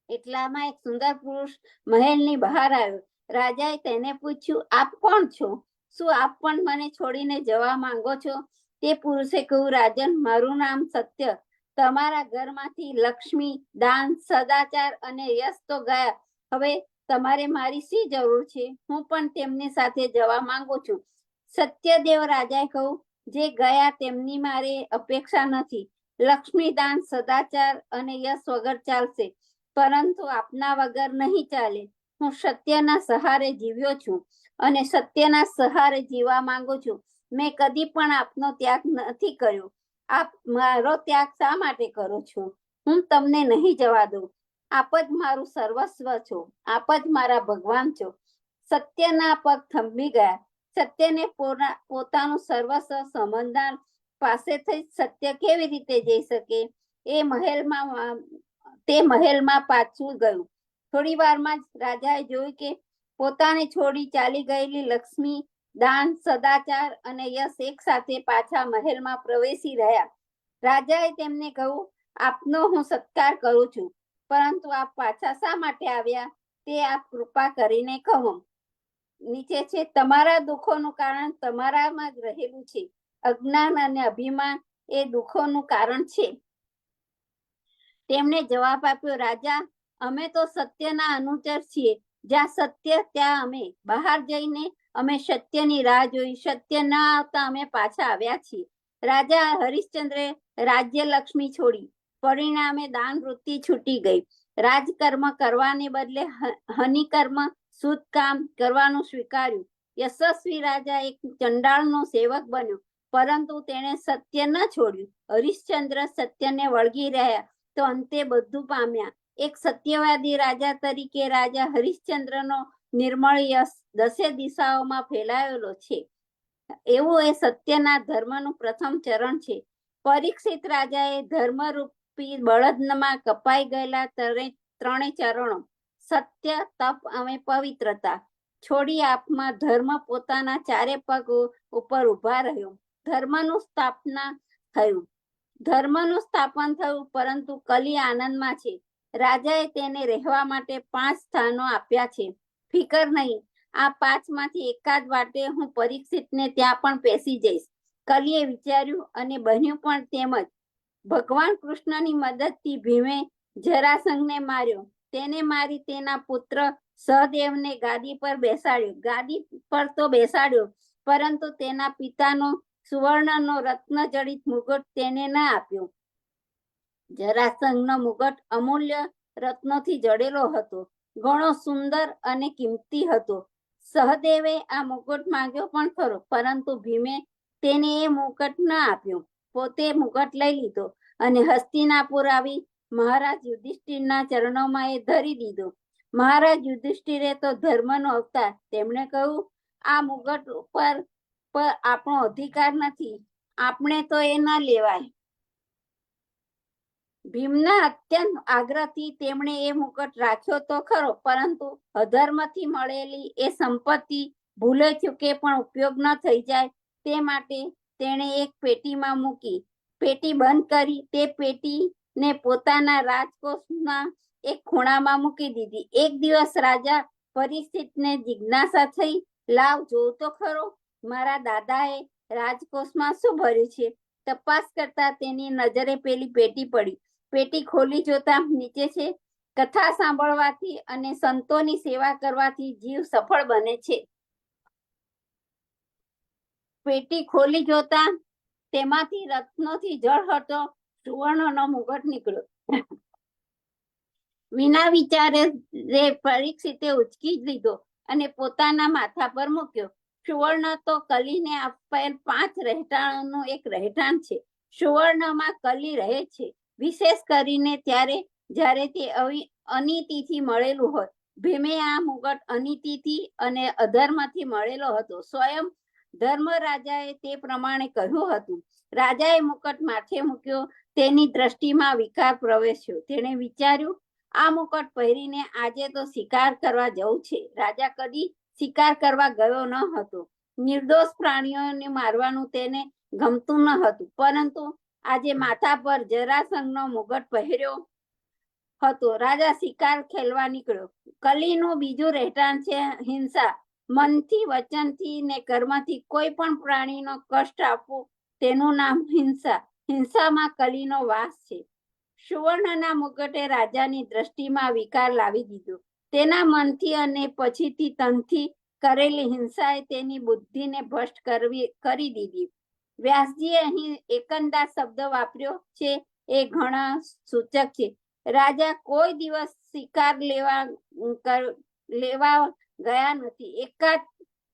એટલામાં એક સુંદર પુરુષ મહેલની બહાર આવ્યો. રાજાએ તેને પૂછ્યું, આપ કોણ છો? શું આપ પણ મને છોડીને જવા માંગો છો? તે પુરુષે કહ્યું, રાજન, મારું નામ સત્ય. તમારા ઘરમાંથી લક્ષ્મી, દાન, સદાચાર અને યશ તો ગયા. હવે તમારે મારી શી જરૂર છે? હું પણ તેમની સાથે જવા માંગુ છું. સત્યદેવ રાજાએ કહ્યું, જે ગયા તેમની મારે અપેક્ષા નથી. લક્ષ્મી, દાન, સદાચાર અને યશ વગર ચાલશે, પરંતુ આપના વગર નહીં ચાલે. હું સત્યના સહારે જીવ્યો છું અને સત્યના સહારે જીવવા માંગુ છું. મેં કદી પણ આપનો ત્યાગ નથી કર્યો. આપ મારો ત્યાગ શા માટે કરો છો? હું તમને નહીં જવા દઉં. આપ જ મારું સર્વસ્વ છો. આપ જ મારા ભગવાન છો. સત્યના પગ થંભી ગયા. સત્યને પોતાનું સર્વસ્વ સમજનાર પાસેથી સત્ય કેવી રીતે જઈ શકે? તે મહેલમાં પાછું ગયું. થોડી વારમાં જ રાજાએ જોયું કે પોતાને છોડી ચાલી ગયેલી લક્ષ્મી, દાન, સદાચાર અને યશ એક સાથે પાછા મહેલમાં પ્રવેશી રહ્યા. રાજાએ તેમને કહ્યું, આપનો હું સત્કાર કરું છું, પરંતુ આપ પાછા શા માટે આવ્યા તે આપ કૃપા કરીને કહો. નીચે છે: તમારા દુઃખોનું કારણ તમારામાં જ રહેલું છે. અજ્ઞાન અને અભિમાન એ દુઃખોનું કારણ છે. તેમણે જવાબ આપ્યો, રાજા, અમે તો સત્યના અનુચર છીએ. જ્યાં સત્ય ત્યાં અમે. બહાર જઈને અમે સત્યની રાહ જોઈ. સત્ય ન આવતા અમે પાછા આવ્યા છીએ. રાજા હરિશ્ચંદ્રે રાજ્ય લક્ષ્મી છોડી. પરિણામે દાન વૃત્તિ છૂટી ગઈ. રાજકર્મ કરવાને બદલે હનિકર્મ, શુદ્ધ કામ કરવાનું સ્વીકાર્યું. યશસ્વી રાજા એક ચંડાળનો સેવક બન્યો. પરંતુ તેણે સત્ય ન છોડ્યું. હરિશ્ચંદ્ર સત્યને વળગી રહ્યા તો અંતે બધું પામ્યા. એક સત્યવાદી રાજા તરીકે રાજા હરિશ્ચંદ્રનો નિર્મળ યશ દસે દિશાઓમાં ફેલાયેલો છે. એવું એ સત્યના ધર્મનું પ્રથમ ચરણ છે. પરીક્ષિત રાજાએ ધર્મરૂપી બળદમાં કપાઈ ગયેલા ત્રણે ચરણો સત્ય, તપ અને પવિત્રતા છોડી આપમાં ધર્મ પોતાના ચારે પગ ઉપર ઉભા રહ્યો. ધર્મનું સ્થાપન થયું, પરંતુ કલી આનંદમાં છે. રાજાએ તેને રહેવા માટે 5 સ્થાનો આપ્યા છે. ફિકર નહીં, આ 5 માંથી એકાદ વાટે હું પરીક્ષિતને ત્યાં પણ પેસી જઈશ. કલીએ વિચાર્યું અને બન્યું પણ તેમજ. ભગવાન કૃષ્ણની મદદથી ભીમે જરાસંઘને માર્યો. તેને મારી તેના પુત્ર સહદેવને ગાદી પર બેસાડ્યો. ગાદી પર તો બેસાડ્યો, પરંતુ તેના પિતાનો સુવર્ણનો રત્નજડિત મુગટ તેને ન આપ્યો. જરાસંઘનો મુગટ અમૂલ્ય રત્નોથી જડેલો હતો, ઘણો સુંદર અને કિંમતી હતો. સહદેવે આ મુગટ માંગ્યો પણ ખરો, પરંતુ ભીમે તેને એ મુગટ ન આપ્યો. પોતે મુગટ લઈ લીધો અને હસ્તિનાપુર આવી મહારાજ યુધિષ્ઠિરના ચરણોમાં એ ધરી દીધો. મહારાજ યુધિષ્ઠિરે તો ધર્મનો અવતાર. તેમણે કહ્યું, આ મુગટ પર આપણો અધિકાર નથી, આપણે તો એ ન લેવાય. ભીમના અત્યંત આગ્રહથી તેમણે એ મુગટ રાખ્યો તો ખરો, પરંતુ અધર્મથી મળેલી એ સંપત્તિ ભૂલે ચૂકે પણ ઉપયોગ ન થઈ જાય તે માટે તેણે એક પેટીમાં મૂકી. પેટી બંધ કરી તે પેટીને પોતાના રાજકોષના એક ખૂણામાં મૂકી દીધી. એક દિવસ રાજા પરીક્ષિતને જિજ્ઞાસા થઈ, લાવ જોઉં તો ખરો, મારા દાદાએ રાજકોષમાં શું ભર્યું છે. તપાસ કરતા તેની નજરે પેલી પેટી પડી. પેટી ખોલી જોતા નીચે છે, કથા સાંભળવાથી અને સંતોની સેવા કરવાથી જીવ સફળ બને છે. પેટી ખોલી જોતા તેમાંથી રત્નોથી જળહળતો સુવર્ણનો મુગટ નીકળ્યો. વિના વિચારે પરીક્ષિતે ઉચકી લીધો અને પોતાના માથા પર મૂક્યો. સુવર્ણ તો કલીને આપેલ 5 રહેઠાણોનું એક રહેઠાણ છે. સુવર્ણમાં કલી રહે છે, વિશેષ કરીને જ્યારે તે અનીતિથી મળેલું હોય. ભીમે આ મુગટ અનીતિથી અને અધર્મથી મળેલો હતો. સ્વયં ધર્મરાજાએ તે પ્રમાણે કહ્યું હતું. રાજાએ મુકટ માથે મૂક્યો. તેની દ્રષ્ટિમાં વિકાર પ્રવેશ્યો. તેણે વિચાર્યું, આ મુકટ પહેરીને આજે તો શિકાર કરવા જવું છે. રાજા કદી શિકાર કરવા ગયો ન હતો. નિર્દોષ પ્રાણીઓને મારવાનું તેને ગમતું ન હતું, પરંતુ આજે માથા પર જરાસંઘનો મુગટ પહેર્યો હતો. રાજા શિકાર ખેલવા નીકળ્યો. કલીનું બીજું રહેઠાણ છે હિંસા. મનથી, વચનથી ને કર્મથી કોઈ પણ પ્રાણીનો કષ્ટ આપવો તેનું નામ હિંસા. હિંસામાં કલીનો વાસ છે. સુવર્ણના મુગટે રાજાની દ્રષ્ટિમાં વિકાર લાવી દીધો. તેના મનથી અને પછીથી તનથી કરેલી હિંસાએ તેની બુદ્ધિને ભ્રષ્ટ કરી દીધી. વ્યાસજીએ અહીં એકંદા શબ્દ વાપર્યો છે એ ઘણા સૂચક છે. રાજા કોઈ દિવસ શિકાર લેવા ગયા નથી.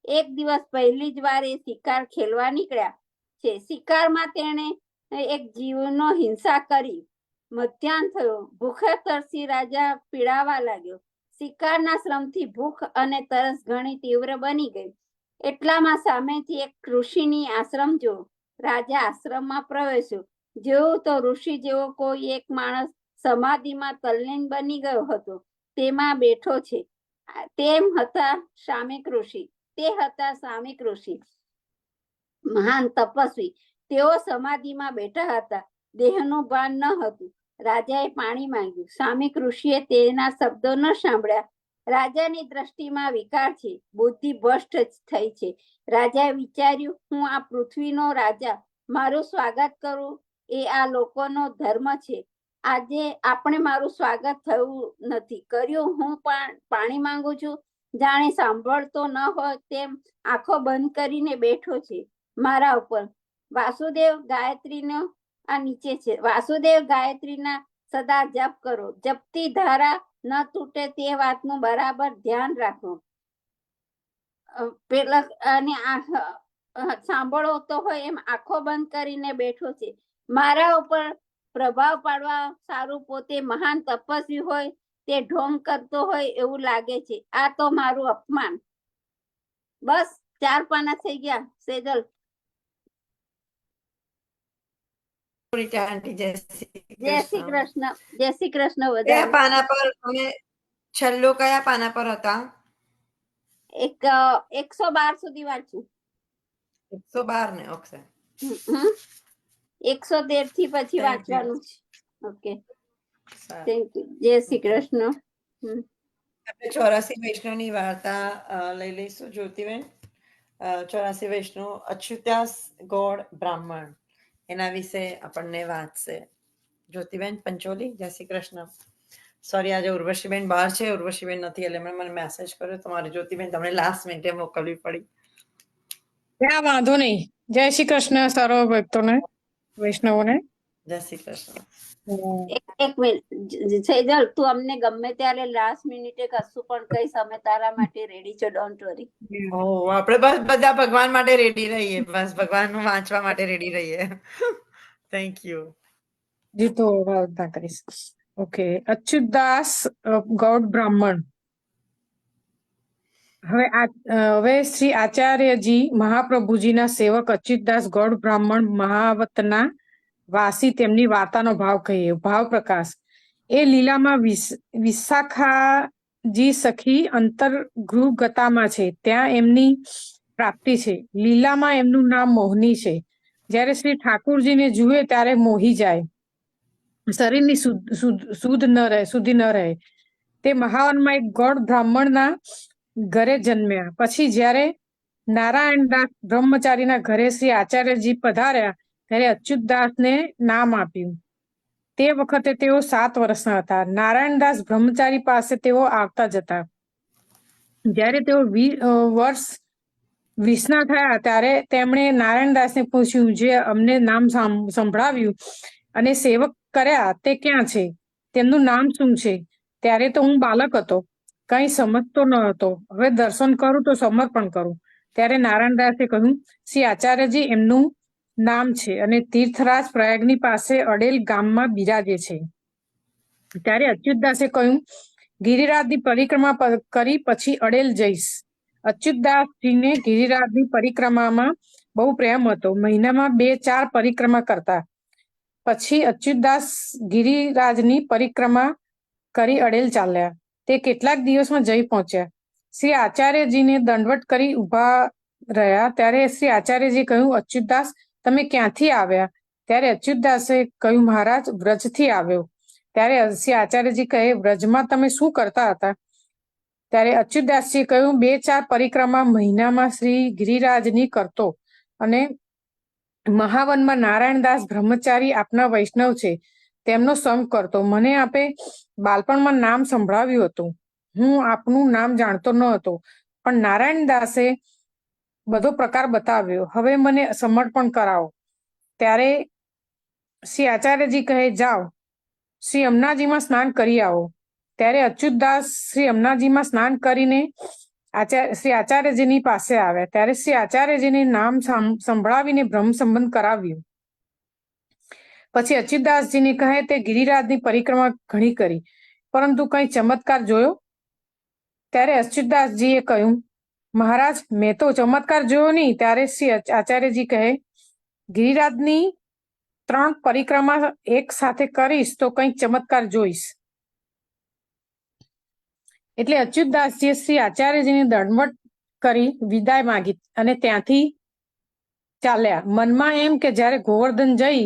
એક દિવસ પહેલી જ વાર એ શિકાર ખેલવા નીકળ્યા છે. શિકારમાં તેણે એક જીવનો હિંસા કરી. મધ્યાહન થયો. ભૂખે તરસી રાજા પીડાવા લાગ્યો. શિકારના શ્રમથી ભૂખ અને તરસ ઘણી તીવ્ર બની ગઈ. એટલામાં સામેથી એક ઋષિની આશ્રમ જોયો. રાજા આશ્રમમાં પ્રવેશ્યો. જોયું તો ઋષિ જેવો કોઈ એક માણસ સમાધિમાં તલ્લીન બની ગયો હતો. તેમાં બેઠો છે. તે હતા શામિક ઋષિ, મહાન તપસ્વી. તેઓ સમાધિમાં બેઠા હતા. દેહનું ભાન ન હતું. રાજાએ પાણી માંગ્યું. શામિક ઋષિએ તેના શબ્દો ન સાંભળ્યા. રાજાની દ્રષ્ટિમાં વિકાર છે, બુદ્ધિ ભ્રષ્ટ થઈ છે. રાજાએ વિચાર્યું, હું આ પૃથ્વીનો રાજા, મારું સ્વાગત કરું એ આ લોકોનો ધર્મ છે. આજે આપણે મારું સ્વાગત થયું નથી કર્યું. હું પાણી માંગુ છું. જાણે સાંભળતો ન હોય તેમ આંખો બંધ કરીને બેઠો છે મારા ઉપર. વાસુદેવ ગાયત્રીનો આ નીચે છે. વાસુદેવ ગાયત્રીના સદા જપ કરો. જપતી ધારા ન તૂટે તે વાતનું બરાબર ધ્યાન રાખો. અને સાંભળતો હોય એમ આંખો બંધ કરીને બેઠો છે. મારા ઉપર પ્રભાવ પાડવા સારું પોતે મહાન તપસ્વી હોય તે ઢોંગ કરતો હોય એવું લાગે છે. આ તો મારું અપમાન. બસ 4 પાના થઈ ગયા સેજલ. આંટી, જય શ્રી જય શ્રી કૃષ્ણ. કૃષ્ણ. જય શ્રી કૃષ્ણ કયા બધા. પાના પર તમે છેલ્લું કયા પાના પર હતા? 112 સુધી વાંચ્યું. 112 ને ઓકે. 113 થી પછી વાંચવાનું છે. Okay, thank you. જય શ્રી કૃષ્ણ. આપણે 84 વૈષ્ણવની વાર્તા લઈ લઈશું જ્યોતિબેન. 84 વૈષ્ણવ અચ્યુતાસ ગોડ બ્રાહ્મણ એના વિશે આપણને વાંચશે જ્યોતિબેન પંચોલી. જય શ્રી કૃષ્ણ. સોરી, આજે ઉર્વશીબેન બહાર છે, ઉર્વશીબેન નથી એટલે મને મેસેજ કર્યો. તમારે જ્યોતિબેન તમને લાસ્ટ મિનિટે મોકલવી પડી. ત્યાં વાંધો નહીં. જય શ્રી કૃષ્ણ સર્વ ભક્તોને, વૈષ્ણવોને. જય શ્રી કૃષ્ણ. એક મિનિટ સેજલ, તું અમને ગમે ત્યારે લાસ્ટ મિનિટે કશું પણ કહીશ, અમે તારા માટે રેડી છે. Don't worry. આપણે બસ બધા ભગવાન માટે રેડી રહીએ, બસ ભગવાનનું વાંચવા માટે રેડી રહીએ. Thank you. જી તો વાર્તા કરીશ. ઓકે, અચ્યુતદાસ ગૌડ બ્રાહ્મણ. હવે શ્રી આચાર્યજી મહાપ્રભુજીના સેવક અચ્યુતદાસ ગૌડ બ્રાહ્મણ મહાવતના વાસી તેમની વાર્તાનો ભાવ કહીએ. ભાવ પ્રકાશ. એ લીલામાં વિશાખાજી સખી અંતર્ગૃહગતામાં છે, ત્યાં એમની પ્રાપ્તિ છે. લીલામાં એમનું નામ મોહની છે. જ્યારે શ્રી ઠાકુરજીને જુએ ત્યારે મોહી જાય, શરીરની શુદ્ધિ ન રહે. તે મહાવનમાં એક ગૌડ બ્રાહ્મણના ઘરે જન્મ્યા. પછી જ્યારે નારાયણદાસ બ્રહ્મચારીના ઘરે શ્રી આચાર્યજી પધાર્યા ત્યારે અચ્યુતદાસને નામ આપ્યું. તે વખતે તેઓ 7 વર્ષના હતા. નારાયણદાસ બ્રહ્મચારી પાસે તેઓ આવતા જતા. જ્યારે તેઓ વર્ષ 20ના થયા ત્યારે તેમણે નારાયણદાસને પૂછ્યું, જે અમને નામ સંભળાવ્યું અને સેવક કર્યા તે ક્યાં છે? તેમનું નામ શું છે? ત્યારે તો હું બાલક હતો, કંઈ સમજતો ન હતો. હવે દર્શન કરું તો સમર્પણ કરું. ત્યારે નારાયણદાસે કહ્યું, શ્રી આચાર્યજી એમનું નામ છે અને તીર્થરાજ પ્રયાગની પાસે અડેલ ગામમાં બિરાજે છે. ત્યારે અચ્યુતદાસે કહ્યું, ગિરિરાજની પરિક્રમા કરી પછી અડેલ જઈશ. અચ્યુતદાસજીને ગિરિરાજની પરિક્રમામાં બહુ પ્રેમ હતો. મહિનામાં 2-4 પરિક્રમા કરતા. પછી અચ્યુતદાસ ગિરિરાજની પરિક્રમા કરી અડેલ ચાલ્યા. તે કેટલાક દિવસમાં જઈ પહોંચ્યા. શ્રી આચાર્યજીને દંડવત કરી ઊભા રહ્યા. ત્યારે શ્રી આચાર્યજી કહ્યું, અચ્યુતદાસ તમે ક્યાંથી આવ્યા? ત્યારે અચ્યુતદાસે કહ્યું, મહારાજ વ્રજથી આવ્યો. ત્યારે શ્રી આચાર્યજી કહે, વ્રજમાં તમે શું કરતા હતા? ત્યારે અચ્યુતદાસજી કહ્યું, 2-4 પરિક્રમા મહિનામાં શ્રી ગિરિરાજની કરતો અને મહાવનમાં નારાયણદાસ બ્રહ્મચારી આપના વૈષ્ણવ છે તેમનો સંગ કરતો. મને આપે બાળપણમાં નામ સંભળાવ્યું હતું. હું આપનું નામ જાણતો ન હતો, પણ નારાયણદાસે બધો પ્રકાર બતાવ્યો. હવે મને સમર્પણ કરાવો. ત્યારે શ્રી આચાર્યજી કહે, જાઓ શ્રી અમનાજીમાં સ્નાન કરી આવો. ત્યારે અચ્યુતદાસ શ્રી અમનાજીમાં સ્નાન કરીને શ્રી આચાર્યજીની પાસે આવ્યા. ત્યારે શ્રી આચાર્યજીને નામ સંભળાવીને બ્રહ્મ સંબંધ કરાવ્યું. પછી અચ્યુતદાસજીને કહે, તે ગિરિરાજની પરિક્રમા ઘણી કરી, પરંતુ કઈ ચમત્કાર જોયો? ત્યારે અચ્યુતદાસજીએ કહ્યું, મહારાજ મેં તો ચમત્કાર જોયો નહીં. ત્યારે શ્રી આચાર્યજી કહે, ગિરિરાજની 3 પરિક્રમા એક સાથે કરીશ તો કંઈક ચમત્કાર જોઈશ. એટલે અચ્યુતદાસજીએ શ્રી આચાર્યજીને દંડવત કરી વિદાય માંગી અને ત્યાંથી ચાલ્યા. મનમાં એમ કે જ્યારે ગોવર્ધન જઈ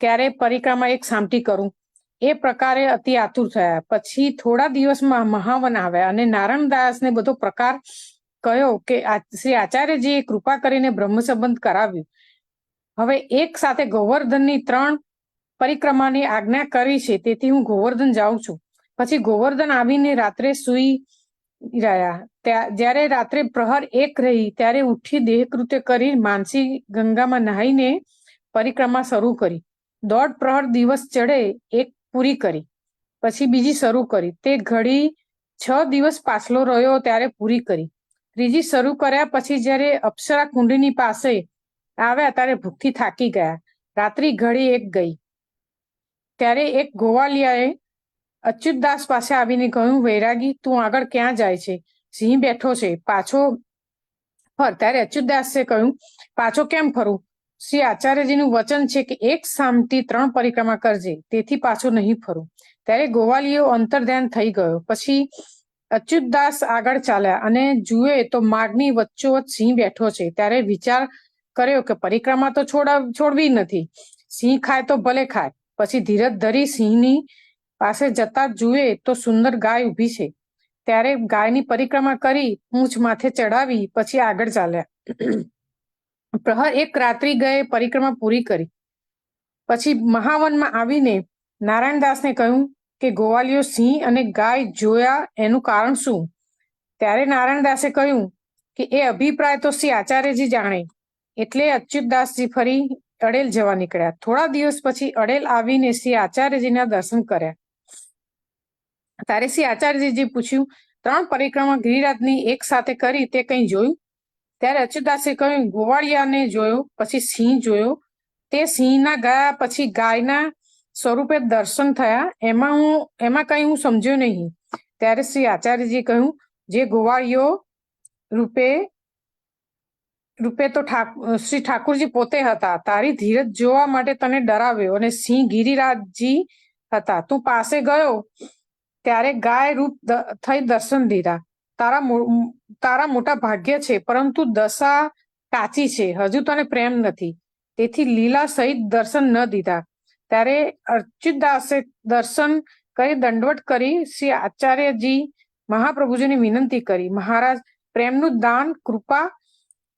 ત્યારે પરિક્રમા એક સામટી કરું, એ પ્રકારે અતિ આતુર થયા. પછી થોડા દિવસમાં મહાવન આવ્યા અને નારાયણદાસને બધો પ્રકાર કહ્યો કે શ્રી આચાર્યજીએ કૃપા કરીને બ્રહ્મ સંબંધ કરાવ્યું. હવે એક સાથે ગોવર્ધનની 3 પરિક્રમાની આજ્ઞા કરી છે, તેથી હું ગોવર્ધન જાઉં છું. પછી ગોવર્ધન આવીને રાત્રે સૂઈ રહ્યા. જ્યારે રાત્રે પ્રહર 1 રહી ત્યારે ઉઠી દેહકૃત્ય કરી માનસી ગંગામાં નહાઈને પરિક્રમા શરૂ કરી. 1.5 પ્રહર દિવસ ચડે 1 પૂરી કરી, પછી બીજી શરૂ કરી. તે ઘડી 6 દિવસ પાછલો રહ્યો ત્યારે પૂરી કરી. ત્રીજી શરૂ કર્યા પછી જ્યારે અપ્સરા કુંડની પાસે આવ્યા ત્યારે ભૂખથી થાકી ગયા. રાત્રિ ઘડી એક ગઈ ત્યારે એક ગોવાલિયાએ અચ્યુતદાસ પાસે આવીને કહ્યું, વૈરાગી, તું આગળ ક્યાં જાય છે? સિંહ બેઠો છે, પાછો ફર. ત્યારે અચ્યુતદાસે કહ્યું, પાછો કેમ ફરું? શ્રી આચાર્યજીનું વચન છે કે એક સામથી 3 પરિક્રમા કરજે, તેથી પાછો નહીં ફરું. ત્યારે ગોવાલિયો અંતર્ધ્યાન થઈ ગયો. પછી અચ્યુતદાસ આગળ ચાલ્યા અને જુએ તો માર્ગની વચ્ચોવચ્ચ સિંહ બેઠો છે. ત્યારે વિચાર કર્યો કે પરિક્રમા તો છોડવી નથી, સિંહ ખાય તો ભલે ખાય. પછી ધીરજ ધરી સિંહની પાસે જતા જુએ તો સુંદર ગાય ઊભી છે. ત્યારે ગાયની પરિક્રમા કરી પૂંછ માથે ચડાવી પછી આગળ ચાલ્યા. પ્રહર 1 રાત્રિ ગયે પરિક્રમા પૂરી કરી. પછી મહાવનમાં આવીને નારાયણદાસને કહ્યું કે ગોવાલિયો સિંહ અને ગાય જોયા, એનું કારણ શું? ત્યારે નારાયણદાસે કહ્યું કે એ અભિપ્રાય તો શ્રી આચાર્યજી જાણે. એટલે અચ્યુતદાસજી ફરી અડેલ જવા નીકળ્યા. થોડા દિવસ પછી અડેલ આવીને શ્રી આચાર્યજીના દર્શન કર્યા. ત્યારે શ્રી આચાર્યજી પૂછ્યું, 3 પરિક્રમા ગિરિરાજની એક સાથે કરી, તે કંઈ જોયું? ત્યારે અચ્યુતદાસે કહ્યું, ગોવાળિયાને જોયો, પછી સિંહ જોયો. તે સિંહના ગયા પછી ગાયના સ્વરૂપે દર્શન થયા. એમાં કંઈ હું સમજ્યો નહીં. ત્યારે શ્રી આચાર્યજી કહ્યું, જે ગોવાળિયો રૂપે તો શ્રી ઠાકુરજી પોતે હતા. તારી ધીરજ જોવા માટે તને ડરાવ્યો અને સિંહ ગિરિરાજજી હતા. તું પાસે ગયો ત્યારે ગાય રૂપ થઈ દર્શન દીધા. તારા મોટા ભાગ્ય છે, પરંતુ દશા કાચી છે, હજુ તને પ્રેમ નથી, તેથી લીલા સહિત દર્શન ન દીધા. ત્યારે અચ્યુતદાસે દર્શન કરી દંડવટ કરી શ્રી આચાર્યજી મહાપ્રભુજીને વિનંતી કરી, મહારાજ, પ્રેમનું દાન કૃપા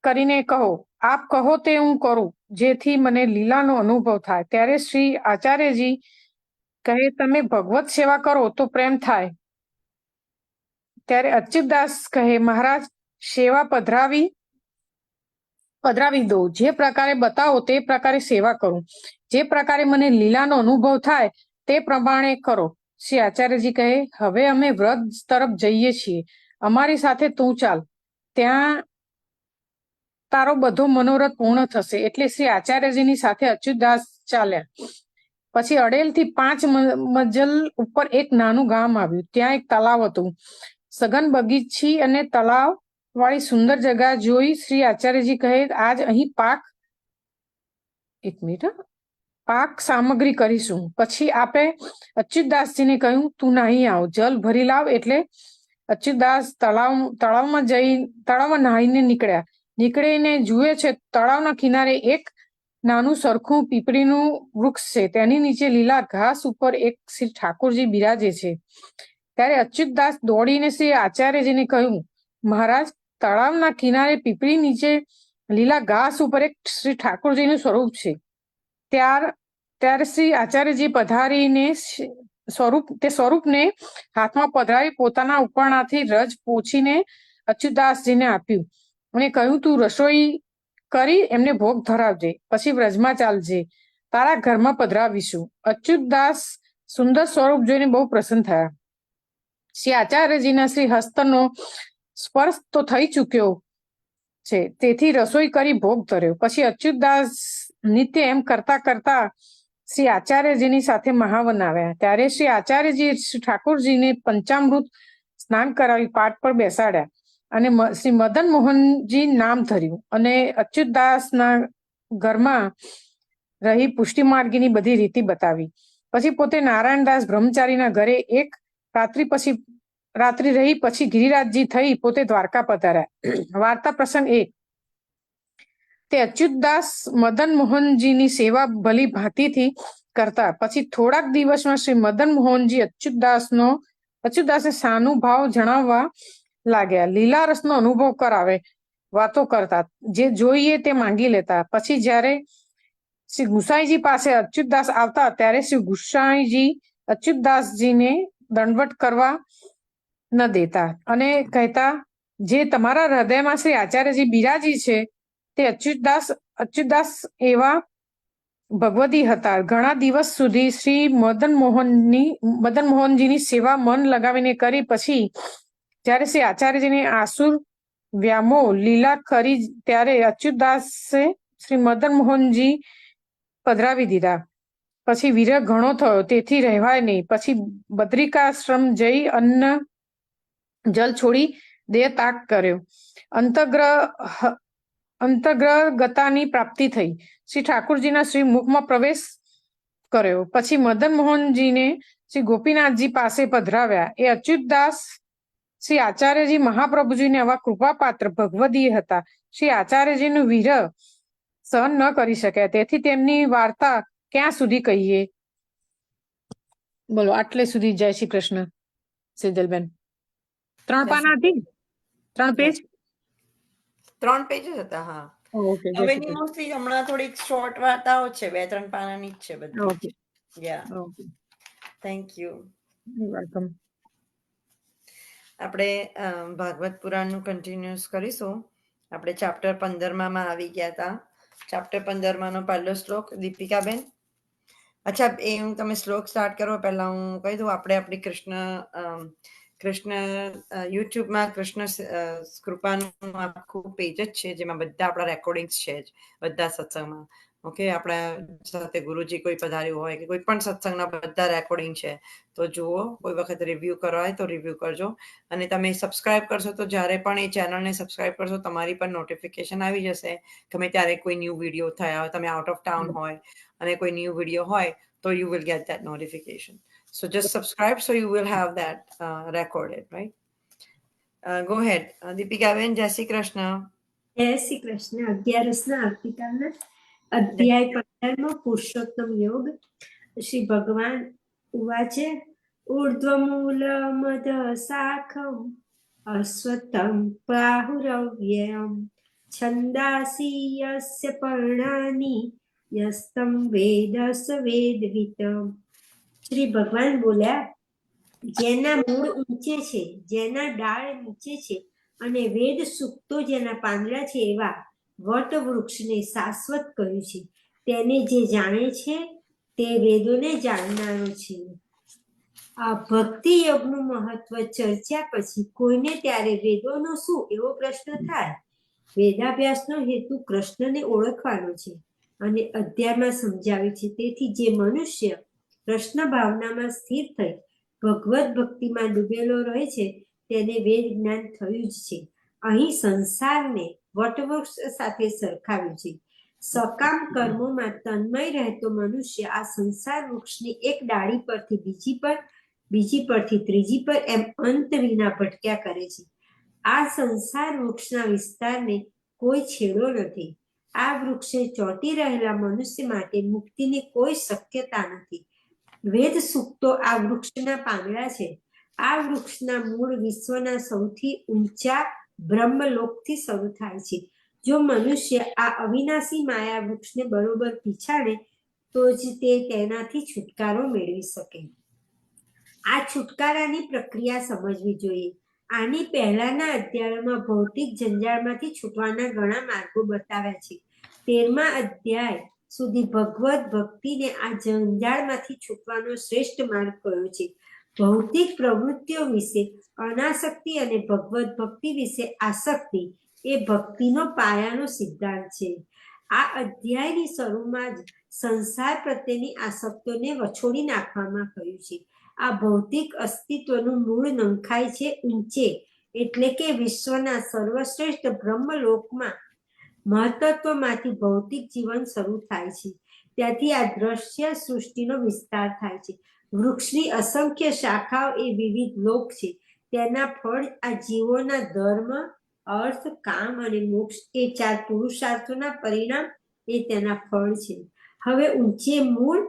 કરીને કહો, આપ કહો તે હું કરું, જેથી મને લીલાનો અનુભવ થાય. ત્યારે શ્રી આચાર્યજી કહે, તમે ભગવત સેવા કરો તો પ્રેમ થાય. ત્યારે અચ્યુતદાસ કહે, મહારાજ, સેવા પધરાવી દો, જે પ્રકારે બતાવો તે પ્રકારે સેવા કરું, જે પ્રકારે મને લીલાનો અનુભવ થાય તે પ્રમાણે કરો. શ્રી આચાર્યજી કહે, હવે અમે વ્રજ તરફ જઈએ છીએ, અમારી સાથે તું ચાલ, ત્યાં તારો બધો મનોરથ પૂર્ણ થશે. એટલે શ્રી આચાર્યજીની સાથે અચ્યુતદાસ ચાલ્યા. પછી અડેલથી 5 મજલ ઉપર એક નાનું ગામ આવ્યું. ત્યાં એક તલાવ હતું. સઘન બગીચી અને તલાવ વાળી સુંદર જગ્યા જોઈ શ્રી આચાર્યજી કહે, આજ અહીં પાક સામગ્રી કરીશું. પછી આપે અચ્યુતદાસજીને કહ્યું, તું નહીં આવ, જલ ભરી લાવ. એટલે અચ્યુતદાસ તળાવમાં નાહીને નીકળીને જુએ છે, તળાવના કિનારે એક નાનું સરખું પીપળીનું વૃક્ષ છે. તેની નીચે લીલા ઘાસ ઉપર એક શ્રી ઠાકોરજી બિરાજે છે. ત્યારે અચ્યુતદાસ દોડીને શ્રી આચાર્યજીને કહ્યું, મહારાજ, તળાવના કિનારે પીપળી નીચે લીલા ઘાસ ઉપર એક શ્રી ઠાકોરજીનું સ્વરૂપ છે. ત્યારે શ્રી આચાર્યજી પધારીને તે સ્વરૂપને હાથમાં પધરાવી પોતાના ઉપરણાથી રજ પોછીને અચ્યુતદાસજીને આપ્યું અને કહ્યું, તું રસોઈ કરી એમને ભોગ ધરાવજે, પછી વ્રજમાં ચાલજે, તારા ઘરમાં પધરાવીશું. અચ્યુતદાસ સુંદર સ્વરૂપ જોઈને બહુ પ્રસન્ન થયા. શ્રી આચાર્યજીના શ્રી હસ્તનો સ્પર્શ તો થઈ ચૂક્યો છે, તેથી રસોઈ કરી ભોગ ધર્યો. પછી અચ્યુતદાસ નિત્ય એમ કરતા કરતા શ્રી આચાર્યજીની સાથે મહાવન આવ્યા. ત્યારે શ્રી આચાર્યજી શ્રી ઠાકોરજીને પંચામૃત સ્નાન કરાવી પાઠ પર બેસાડ્યા અને શ્રી મદન મોહનજી નામ ધર્યું અને અચ્યુતદાસના ઘરમાં રહી પુષ્ટિ માર્ગીની બધી રીતિ બતાવી. પછી પોતે નારાયણદાસ બ્રહ્મચારીના ઘરે એક રાત્રિ રહી પછી ગિરિરાજજી થઈ પોતે દ્વારકા પધાર્યા. વાર્તા પ્રસંગ 1. તે અચ્યુતદાસ મદન મોહનજીની સેવા ભલી ભાંતિથી કરતા. પછી થોડાક દિવસમાં શ્રી મદન મોહનજી અચ્યુતદાસને સાનુભાવ જણાવવા લાગ્યા. લીલા રસનો અનુભવ કરાવે, વાતો કરતા, જે જોઈએ તે માંગી લેતા. પછી જ્યારે શ્રી ગુસાઈજી પાસે અચ્યુતદાસ આવતા ત્યારે શ્રી ગુસાઈજી અચ્યુતદાસજીને દંડવટ કરવા ન દેતા અને કહેતા, જે તમારા હૃદયમાં શ્રી આચાર્યજી બિરાજી છે તે અચ્યુતદાસ એવા ભગવદી હતા. ઘણા દિવસ સુધી શ્રી મદન મોહનજીની સેવા મન લગાવીને કરી. પછી જ્યારે શ્રી આચાર્યજીને આસુર વ્યામો લીલા ખરી ત્યારે અચ્યુતદાસે શ્રી મદન મોહનજી પધરાવી દીધા. પછી વિરહ ઘણો થયો, તેથી રહેવાય નહીં. પછી બદ્રિકાશ્રમ જઈ અન્ન જલ છોડી દેહ ત્યાગ કર્યો. અંતર્ગતાની પ્રાપ્તિ થઈ. શ્રી ઠાકુરજીના શ્રી મુખમાં પ્રવેશ કર્યો. પછી મદન મોહનજીને શ્રી ગોપીનાથજી પાસે પધરાવ્યા. એ અચ્યુતદાસ શ્રી આચાર્યજી મહાપ્રભુજીને આવા કૃપાપાત્ર ભગવદીય હતા. શ્રી આચાર્યજીનું વિરહ સહન ન કરી શક્યા, તેથી તેમની વાર્તા ક્યાં સુધી કહીએ? બોલો, આટલે સુધી. જય શ્રી કૃષ્ણ. સેજલબેન, 3 પાના હતી, 3 પેજ, 3 પેજ જ હતા. હા, ઓકે. હવેની મોસ્ટલી હમણાં થોડીક શોર્ટ વાર્તાઓ છે, 2-3 પાનાની જ છે બધી. Okay, okay, thank you. Welcome. આપણે ભાગવત પુરાણનું કન્ટિન્યુઅસ કરીશું. આપણે ચેપ્ટર 15માં આવી ગયા હતા. ચેપ્ટર 15માંનો પહેલો શ્લોક. દીપિકાબેન, અચ્છા, એ હું તમે શ્લોક સ્ટાર્ટ કરો પહેલા હું કહી દઉં. આપણે આપણી કૃષ્ણ યુટ્યુબમાં કૃષ્ણ કૃપાનું આખું પેજ જ છે, જેમાં બધા આપણા રેકોર્ડિંગ્સ છે જ, બધા સત્સંગમાં. ઓકે, આપણા સાથે ગુરુજી કોઈ પધાર્યું હોય કે કોઈ પણ સત્સંગના બધા રેકોર્ડિંગ છે, તો જુઓ. કોઈ વખત રિવ્યુ કરવા હોય તો રિવ્યુ કરજો. અને તમે સબસ્ક્રાઇબ કરશો તો જ્યારે પણ એ ચેનલને સબસ્ક્રાઇબ કરશો, તમારી પર નોટિફિકેશન આવી જશે. ગમે ત્યારે કોઈ ન્યૂ વિડીયો થયા હોય, તમે આઉટ ઓફ ટાઉન હોય અને કોઈ ન્યૂ વિડીયો હોય, તો you will get that notification. So just subscribe so you will have that recorded, right? Go ahead. દીપિકાબેન, જય શ્રી કૃષ્ણ. જય શ્રી કૃષ્ણ. 11 આવતીકાલના અધ્યાય 15 પુરુષોત્તમ યોગ. શ્રી ભગવાન ઉવાચ ઉર્ધ્વમૂલમદ શાખમ અશ્વત્થમ પ્રાહુરવ્યયમ છંદાસી યસ્ય પર્ણાની યસ્તમ વેદ સ વેદવિતમ. શ્રી ભગવાન બોલ્યા, જેના મૂળ ઊંચે છે, જેના ડાળ નીચે છે અને વેદ સૂક્તો જેના પાંદડા છે, એવા વટ વૃક્ષને શાશ્વત કહ્યું છે. તેને જે જાણે છે તે વેદોને જાણનારો છે. આ ભક્તિ યોગનું મહત્વ ચર્ચા પછી કોઈને ત્યારે વેદોનો શું એવો પ્રશ્ન થાય. વેદાભ્યાસનો હેતુ કૃષ્ણને ઓળખવાનો છે અને અધ્યાયમાં સમજાવે છે. તેથી જે મનુષ્ય કૃષ્ણ ભાવનામાં સ્થિર થઈ ભગવત ભક્તિમાં ડૂબેલો રહે છે, તેને વેદ જ્ઞાન થયું જ છે. અહીં સંસારને વટવૃક્ષ સાથે સરખાવ્યું છે. સકામ કર્મોમાં તન્મય રહેતો મનુષ્ય આ સંસાર વૃક્ષની એક ડાળી પરથી બીજી પરથી ત્રીજી પર એમ અંત વિના ભટક્યા કરે છે. આ સંસાર વૃક્ષના વિસ્તારને કોઈ છેડો નથી. આ વૃક્ષે ચોંટી રહેલા મનુષ્ય માટે મુક્તિની કોઈ શક્યતા નથી. વેદ સૂક્તો આ વૃક્ષના પાંદડા છે. આ વૃક્ષના મૂળ વિશ્વના સૌથી ઊંચા બ્રહ્મલોકથી શરૂ થાય છે. જો મનુષ્ય આ અવિનાશી માયા વૃક્ષને બરોબર પીછાડે તો જ તે તેનાથી છુટકારો મેળવી શકે. આ છુટકારાની પ્રક્રિયા સમજવી જોઈએ. આની પહેલાના અધ્યાયોમાં ભૌતિક જંજાળમાંથી છૂટવાના ઘણા માર્ગો બતાવ્યા છે. 13મા અધ્યાય સુધી ભગવત ભક્તિને આ જંજાળમાંથી છૂટવાનો શ્રેષ્ઠ માર્ગ કયો છે. ભૌતિક પ્રવૃત્તિઓ વિશે અનાસક્તિ અને ભગવત ભક્તિ વિશે આસક્તિ એ ભક્તિનો પાયાનો સિદ્ધાંત છે. આ અધ્યાયની શરૂમાં જ સંસાર પ્રત્યેની આસક્તિઓને વછોડી નાખવામાં કહ્યું છે. આ ભૌતિક અસ્તિત્વનું મૂળ નંખાય છે ઊંચે, એટલે કે વિશ્વના સર્વશ્રેષ્ઠ બ્રહ્મલોકમાં. મહત્વમાંથી ભૌતિક જીવન શરૂ થાય છે. ત્યાંથી આ દ્રશ્ય સૃષ્ટિનો વિસ્તાર થાય છે. વૃક્ષની અસંખ્ય શાખાઓ એ વિવિધ લોક છે. તેના ફળ આ જીવોના ધર્મ, અર્થ, કામ અને મોક્ષ એ 4 પુરુષાર્થોના પરિણામ એ તેના ફળ છે. હવે ઊંચે મૂળ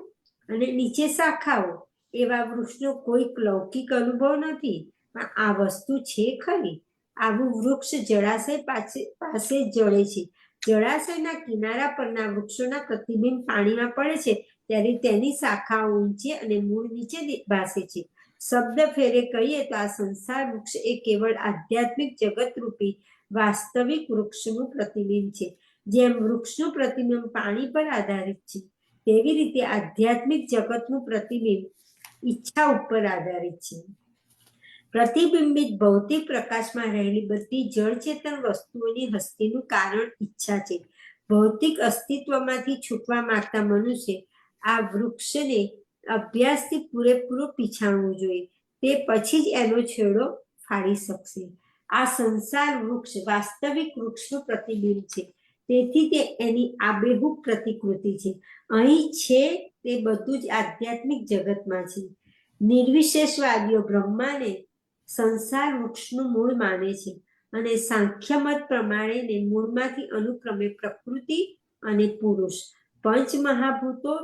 અને નીચે શાખાઓ એવા વૃક્ષનો કોઈ લૌકિક અનુભવ નથી, પણ આ વસ્તુ છે ખરી. આવું વૃક્ષ જળાશય પાસે જળે છે. જળાશયના કિનારા પરના વૃક્ષોના પ્રતિબિંબ પાણીમાં પડે છે ત્યારે તેની શાખાઓ ઊંચે અને મૂળ નીચે ભાસે છે. શબ્દ ફેરે કહીએ તો આ સંસાર વૃક્ષ એ કેવળ આધ્યાત્મિક જગતરૂપી વાસ્તવિક વૃક્ષનું પ્રતિબિંબ છે. જેમ વૃક્ષનું પ્રતિબિંબ પાણી પર આધારિત છે, તેવી રીતે આધ્યાત્મિક જગતનું પ્રતિબિંબ ઈચ્છા ઉપર આધારિત છે. પ્રતિબિંબિત ભૌતિક પ્રકાશમાં રહેલી બધી જળચેતન વસ્તુઓની હસ્તીનું કારણ ઈચ્છા છે. ભૌતિક અસ્તિત્વમાંથી છૂટવા માંગતા મનુષ્ય આ વૃક્ષને અભ્યાસથી પૂરેપૂરું પીછાણવું જોઈએ. તે પછી જ એનો છેડો ફાડી શકશે. આ સંસાર વૃક્ષ વાસ્તવિક વૃક્ષનું પ્રતિબિંબ છે. તેથી તે એની આબેહૂબ પ્રતિકૃતિ છે. અહીં છે તે બધું જ આધ્યાત્મિક જગતમાં છે. નિર્વિશેષવાદીઓ બ્રહ્માને સંસાર વૃક્ષનું મૂળ માને છે અને સાંખ્યમત પ્રમાણે મૂળમાંથી અનુક્રમે પ્રકૃતિ અને પુરુષ, પંચમહાભૂતો,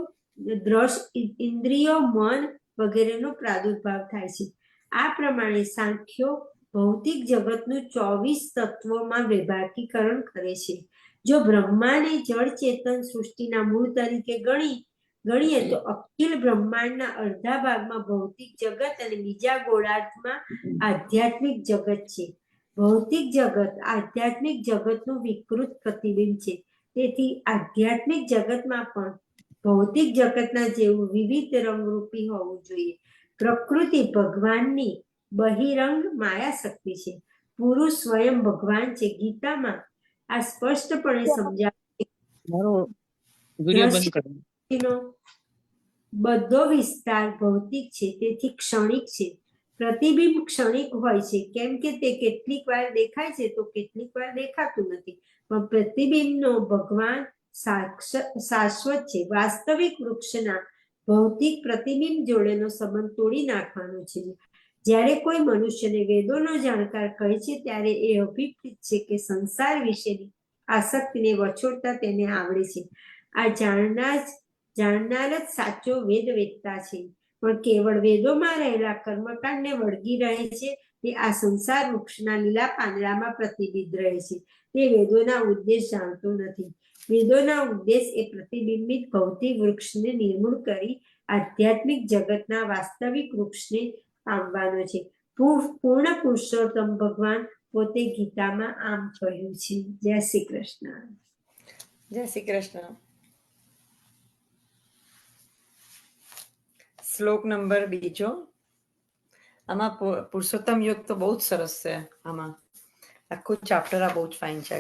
દ્રઢ ઇન્દ્રિયો, મન વગેરેનો પ્રાદુર્ભાવ થાય છે. આ પ્રમાણે સાંખ્યો ભૌતિક જગતનું 24 તત્વોમાં વિભાગીકરણ કરે છે. જો બ્રહ્માને જળ ચેતન સૃષ્ટિના મૂળ તરીકે ગણીએ તો અખિલ બ્રહ્માંડના અડધા ભાગમાં ભૌતિક જગત અને બીજા ગોળાર્ધમાં આધ્યાત્મિક જગત છે. ભૌતિક જગત આધ્યાત્મિક જગતનું વિકૃત પ્રતિબિંબ છે. તેથી આધ્યાત્મિક જગતમાં પણ ભૌતિક જગતના જેવું વિવિધ રંગરૂપી હોવું જોઈએ. પ્રકૃતિ ભગવાનની બહિરંગ માયા શક્તિ છે. પુરુષ સ્વયં ભગવાન છે. ગીતામાં આ સ્પષ્ટપણે સમજાવ્યું. બધો વિસ્તાર ભૌતિક છે, તેથી ક્ષણિક છે. પ્રતિબિંબ ક્ષણિક હોય છે, કેમ કે તે કેટલીક વાર દેખાય છે તો કેટલીક વાર દેખાતું નથી. પણ પ્રતિબિંબનો ભગવાન શાશ્વત છે. વાસ્તવિક વૃક્ષના ભૌતિક પ્રતિબિંબ જોડેનો સંબંધ તોડી નાખવાનો છે. જ્યારે કોઈ મનુષ્યને વેદોનો જાણકાર કહે છે ત્યારે એ અભિપ્રિત છે કે સંસાર વિશેની આસક્તિને વછોડતા તેને આવડે છે. આ જાણનાર જ સાચો વેદ વેદતા છે. પણ કેવળ વેદોમાં રહેલા કર્મકાંડને વળગી રહે છે તે આ સંસાર વૃક્ષના લીલા પાંદડામાં પ્રતિબિંબ રહે છે. તે વેદોના ઉદ્દેશ જાણતો નથી. વેદોના ઉદ્દેશ એ પ્રતિબિંબિત ભૌતિક વૃક્ષને નિર્મૂળ કરી આધ્યાત્મિક જગતના વાસ્તવિક વૃક્ષને પામવાનો છે. પૂર્ણ પુરુષોત્તમ ભગવાન પોતે ગીતામાં આમ કહ્યું છે. જય શ્રી કૃષ્ણ. જય શ્રી કૃષ્ણ. શ્લોક નંબર 2. આમાં પુરુષોત્તમ યોગ તો બહુ જ સરસ છે. આમાં આખું ચેપ્ટર આ બહુ જ ફાઇન છે.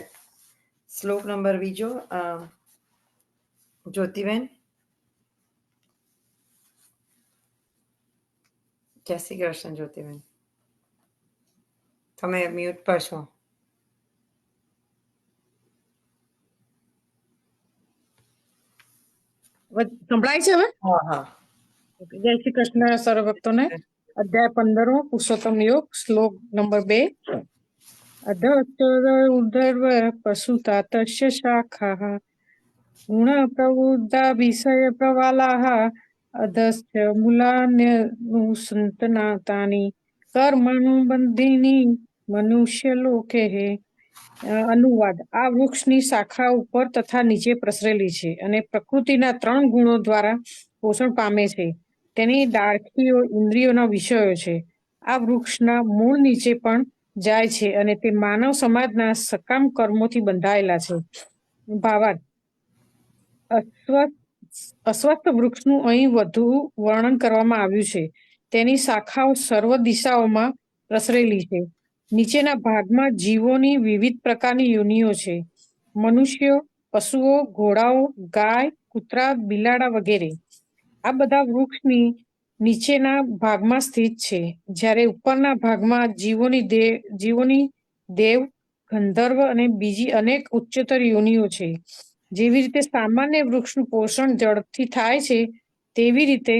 શ્લોક નંબર 2. જ્યોતિબેન. જય શ્રી કૃષ્ણ જ્યોતિબેન. તમે મ્યુટ પર છો. સંભળાય છે હવે? હા હા. જય શ્રી કૃષ્ણ સર્વ ભક્તોને. અધ્યાય 15 પુરુષોત્તમ યોગ, શ્લોક નંબર 2. અધર્વ પશુતા તસ્ય શાખા ગુણ પ્રવૃદ્ધા વિષય પ્રવાલાહ અધસ્ય મૂલાન્યનુસંતનાતાની કર્માનુબંધિની મનુષ્ય લોકે. અનુવાદ. આ વૃક્ષની શાખા ઉપર તથા નીચે પ્રસરેલી છે અને પ્રકૃતિના 3 ગુણો દ્વારા પોષણ પામે છે. તેની ડાળખીઓ ઇન્દ્રિયોના વિષયો છે. આ વૃક્ષના મૂળ નીચે પણ જાય છે અને તે માનવ સમાજના સકામ કર્મોથી બંધાયેલા છે. ભાવાર્થ. અસ્વસ્થ વૃક્ષનું અહીં વધુ વર્ણન કરવામાં આવ્યું છે. તેની શાખાઓ સર્વ દિશાઓમાં પ્રસરેલી છે. નીચેના ભાગમાં જીવોની વિવિધ પ્રકારની યોનિઓ છે. મનુષ્યો, પશુઓ, ઘોડાઓ, ગાય, કૂતરા, બિલાડા વગેરે. આ બધા વૃક્ષની નીચેના ભાગમાં સ્થિત છે. જ્યારે ઉપરના ભાગમાં જીવોની દેવ, ગંધર્વ અને બીજી અનેક ઉચ્ચતર યોનિઓ છે. જેવી રીતે સામાન્ય વૃક્ષનું પોષણ જળથી થાય છે, તેવી રીતે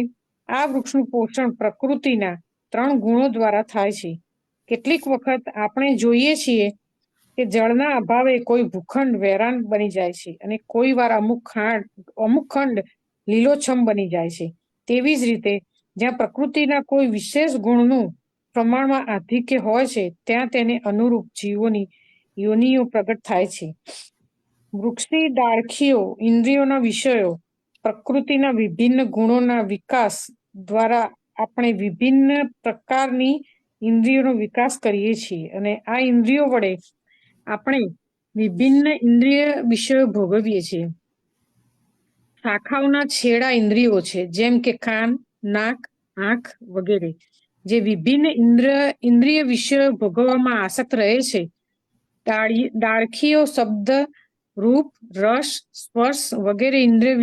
આ વૃક્ષનું પોષણ પ્રકૃતિના 3 ગુણો દ્વારા થાય છે. કેટલીક વખત આપણે જોઈએ છીએ કે જળના અભાવે કોઈ ભૂખંડ વેરાન બની જાય છે અને કોઈ વાર અમુક ખંડ લીલોછમ બની જાય છે. તેવી જ રીતે જ્યાં પ્રકૃતિના કોઈ વિશેષ ગુણનું પ્રમાણમાં આધિક્ય હોય છે ત્યાં તેને અનુરૂપ જીવોની યોનિઓ પ્રગટ થાય છે. વૃક્ષની ડાળખીઓ ઇન્દ્રિયોના વિષયો, પ્રકૃતિના વિભિન્ન ગુણોના વિકાસ દ્વારા આપણે વિભિન્ન પ્રકારની ઇન્દ્રિયોનો વિકાસ કરીએ છીએ અને આ ઇન્દ્રિયો વડે આપણે વિભિન્ન ઇન્દ્રિય વિષયો ભોગવીએ છીએ. શાખાઓના છેડા ઇન્દ્રિયો છે, જેમ કે કાન, નાક, આંખ વગેરે. જે વિભિન્ન ઇન્દ્રિય વિષયો ભોગવવામાં આસક્ત રહે છે. ડાળખીઓ શબ્દ, રૂપ, રસ, સ્પર્શ વગેરે ઇન્દ્રિય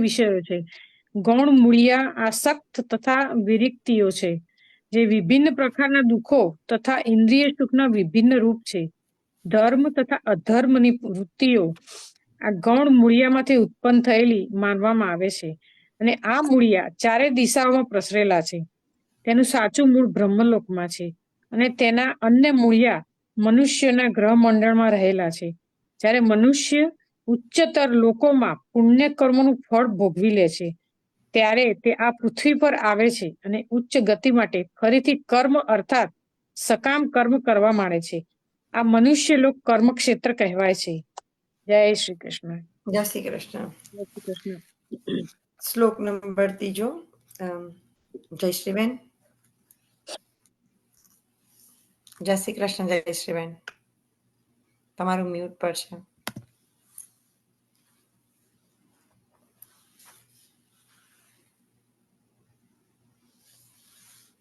વિષયો છે. ગૌણ મૂળિયા આસક્ત તથા વિરિક્તિઓ છે, જે વિભિન્ન પ્રકારના દુઃખો તથા ઇન્દ્રિય સુખના વિભિન્ન રૂપ છે. ધર્મ તથા અધર્મની વૃત્તિઓ આ ગૌણ મૂળિયામાંથી ઉત્પન્ન થયેલી માનવામાં આવે છે, અને આ મૂળિયા ચારે દિશાઓમાં પ્રસરેલા છે. તેનું સાચું મૂળ બ્રહ્મલોકમાં છે, અને તેના અન્ય મૂળિયા મનુષ્યના ગ્રહ મંડળમાં રહેલા છે. જ્યારે મનુષ્ય ઉચ્ચતર લોકોમાં પુણ્ય કર્મોનું ફળ ભોગવી લે છે, ત્યારે તે આ પૃથ્વી પર આવે છે અને ઉચ્ચ ગતિ માટે ફરીથી કર્મ અર્થાત સકામ કર્મ કરવા માંડે છે. આ મનુષ્ય લોક કર્મક્ષેત્ર કહેવાય છે. જય શ્રી કૃષ્ણ. જય શ્રી કૃષ્ણ. જય શ્રી કૃષ્ણ. શ્લોક નંબર 3. જયશ્રીબેન. જય શ્રી કૃષ્ણ જયશ્રીબેન, તમારું મ્યુટ પર છે.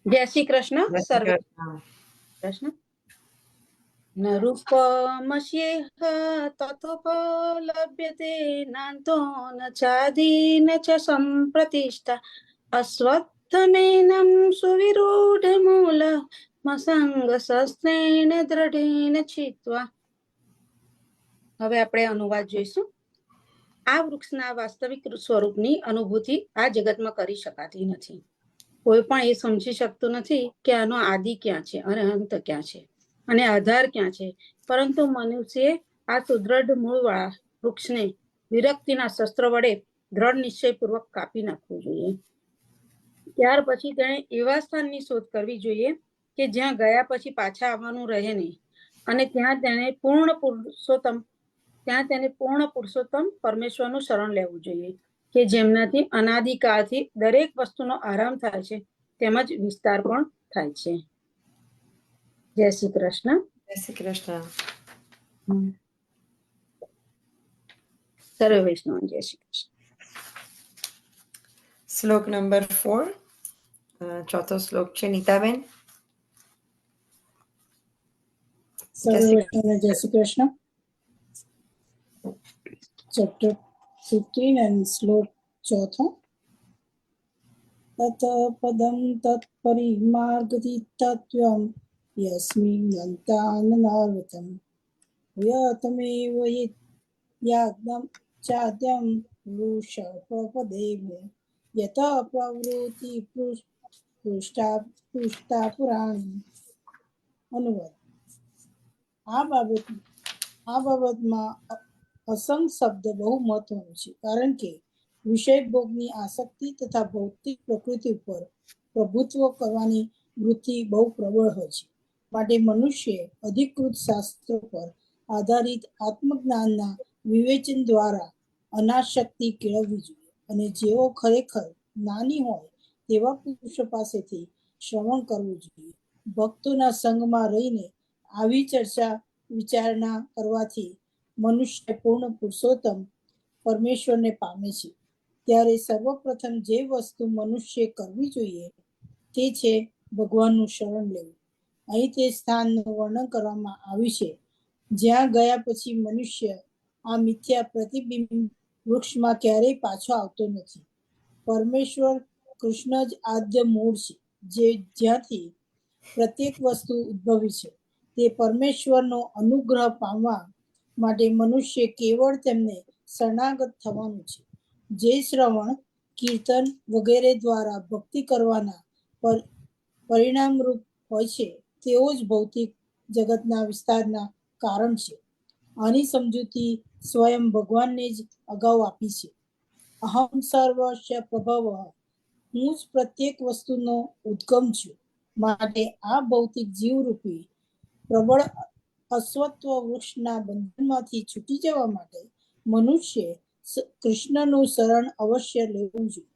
જય શ્રી કૃષ્ણ. જય શ્રી સર્વે કૃષ્ણ. કૃષ્ણ. ન રૂપમસ્યેહ તતોપલભ્યતે નાન્તો ન ચાદી ન ચ સંપ્રતિષ્ઠા અશ્વત્થમેनं સુવિરૂઢમૂલ મસંગ શસ્ત્રેણ દ્રઢેન છિત્વા. હવે આપણે અનુવાદ જોઈશું. આ વૃક્ષના વાસ્તવિક સ્વરૂપની અનુભૂતિ આ જગતમાં કરી શકાતી નથી. કોઈ પણ એ સમજી શકતું નથી કે આનો આદિ ક્યાં છે અને અંત ક્યાં છે અને આધાર ક્યાં છે. પરંતુ મનુષ્યએ આ સુદ્રઢ મૂળવાળા વૃક્ષને વિરક્તિના શસ્ત્ર વડે દ્રઢ નિશ્ચયપૂર્વક કાપી નાખવું જોઈએ. ત્યાર પછી તેણે એવા સ્થાનની શોધ કરવી જોઈએ કે જ્યાં ગયા પછી પાછા આવવાનું રહે નહીં, અને ત્યાં તેને પૂર્ણ પુરુષોત્તમ પરમેશ્વરનું શરણ લેવું જોઈએ, કે જેમનાથી અનાદિકાળથી દરેક વસ્તુનો આરામ થાય છે તેમજ વિસ્તાર પણ થાય છે. જય શ્રી કૃષ્ણ. જય શ્રી કૃષ્ણ. સર્વે વૈષ્ણવ જય શ્રી કૃષ્ણ. શ્લોક નંબર 4. ચોથો શ્લોક છે. નીતાબેન. સર્વે વૈષ્ણવ જય શ્રી કૃષ્ણ. ચેપ્ટર 15 and શ્લોક 4. તત પદમ તત્પરિમાર્ગતિતત્વં યસ્મિન યંતાનનાર્વતમ યતમેવ યાદ્યમ ચાદ્યમ વૃષભપદેવ યત પ્રવૃત્તિ પૃષ્ઠા પુરાણી. અનુવાદ. આ બાબતમાં અસંગ શબ્દ બહુ મહત્વનો છે, કારણ કે વિષય ભોગની આસક્તિ તથા ભૌતિક પ્રકૃતિ ઉપર પ્રભુત્વ કરવાની વૃત્તિ બહુ પ્રબળ હોય છે. માટે મનુષ્ય અધિકૃત શાસ્ત્રો પર આધારિત આત્મજ્ઞાનના વિવેચન દ્વારા અનાશક્તિ કેળવવી જોઈએ, અને જેઓ ખરેખર જ્ઞાની હોય તેવા પુરુષો પાસેથી શ્રવણ કરવું જોઈએ. ભક્તોના સંગમાં રહીને આવી ચર્ચા વિચારણા કરવાથી મનુષ્ય પૂર્ણ પુરુષોત્તમ પરમેશ્વરને પામે છે. ત્યારે સર્વપ્રથમ જે વસ્તુ મનુષ્ય કરવી જોઈએ તે છે ભગવાનનું શરણ લેવું. અહીં તે સ્થાનનું વર્ણન કરવામાં આવ્યું છે જ્યાં ગયા પછી મનુષ્ય આ મિથ્યા પ્રતિબિંબ વૃક્ષમાં ક્યારેય પાછો આવતો નથી. પરમેશ્વર કૃષ્ણ જ આદ્ય મૂળ છે, જ્યાંથી પ્રત્યેક વસ્તુ ઉદ્ભવી છે. તે પરમેશ્વરનો અનુગ્રહ પામવા માટે મનુષ્ય કેવળ તેમને શરણાગત થવાનું છે. જે શ્રવણ, કીર્તન વગેરે દ્વારા ભક્તિ કરવાના પરિણામરૂપ હોય છે તેઓ જ ભૌતિક જગતના વિસ્તારના કારણ છે. આની સમજૂતી સ્વયં ભગવાનને જ અગાઉ આપી છે. અહમ સર્વસ્ય પ્રભવ, હું જ પ્રત્યેક વસ્તુનો ઉદ્ગમ છું. માટે આ ભૌતિક જીવરૂપી પ્રબળ અશ્વત્વ વૃક્ષના બંધનમાંથી છૂટી જવા માટે મનુષ્ય કૃષ્ણનું શરણ અવશ્ય લેવું જોઈએ.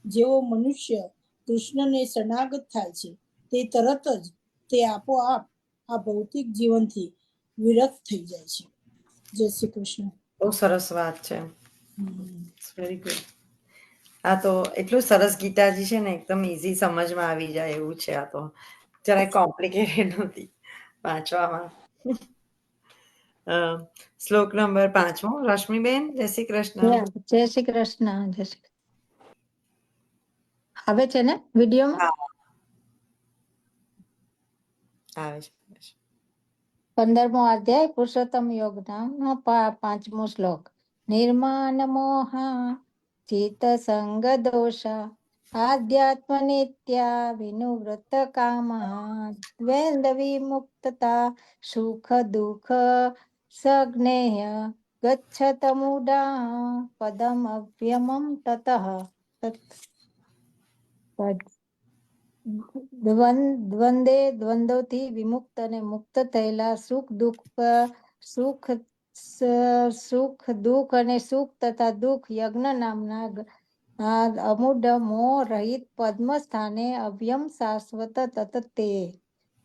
જેવો મનુષ્ય કૃષ્ણને શરણાગત થાય છે તે તરત જ તે આપોઆપ આ ભૌતિક જીવનથી વિરક્ત થઈ જાય છે. જય શ્રી કૃષ્ણ. બહુ સરસ વાત છે. Very good. આ તો એટલું સરસ ગીતાજી છે ને, એકદમ ઈઝી સમજમાં આવી જાય એવું છે. આ તો જરાય કોમ્પ્લિકેટેડ નથી વાંચવામાં. શ્લોક નંબર 5 રશ્મિબેન, જય શ્રી કૃષ્ણ. જય શ્રી કૃષ્ણ. જય શ્રી આવે છે ને વિડીયોમાં? આવે છે. 15મો અધ્યાય પુરુષોત્તમ યોગ નામનો 5મો શ્લોક. નિર્માણ મોહા ચિત્ત સંગ દોષા આધ્યાત્મ નિત્યા વિનુવૃત્ત કામા દ્વૈન્દ વિમુક્તતા સુખ દુઃખ સજ્ઞેય ગચ્છત મૂઢા પદમ અવ્યમમ તતઃ દ્વંદ્વોથી વિમુક્ત અને મુક્ત થયેલા સુખ દુઃખ અને સુખ તથા દુઃખ યજ્ઞ નામના અમૂઢ મોહ રહિત પદ્મ સ્થાને અવ્યમ શાશ્વત તત તે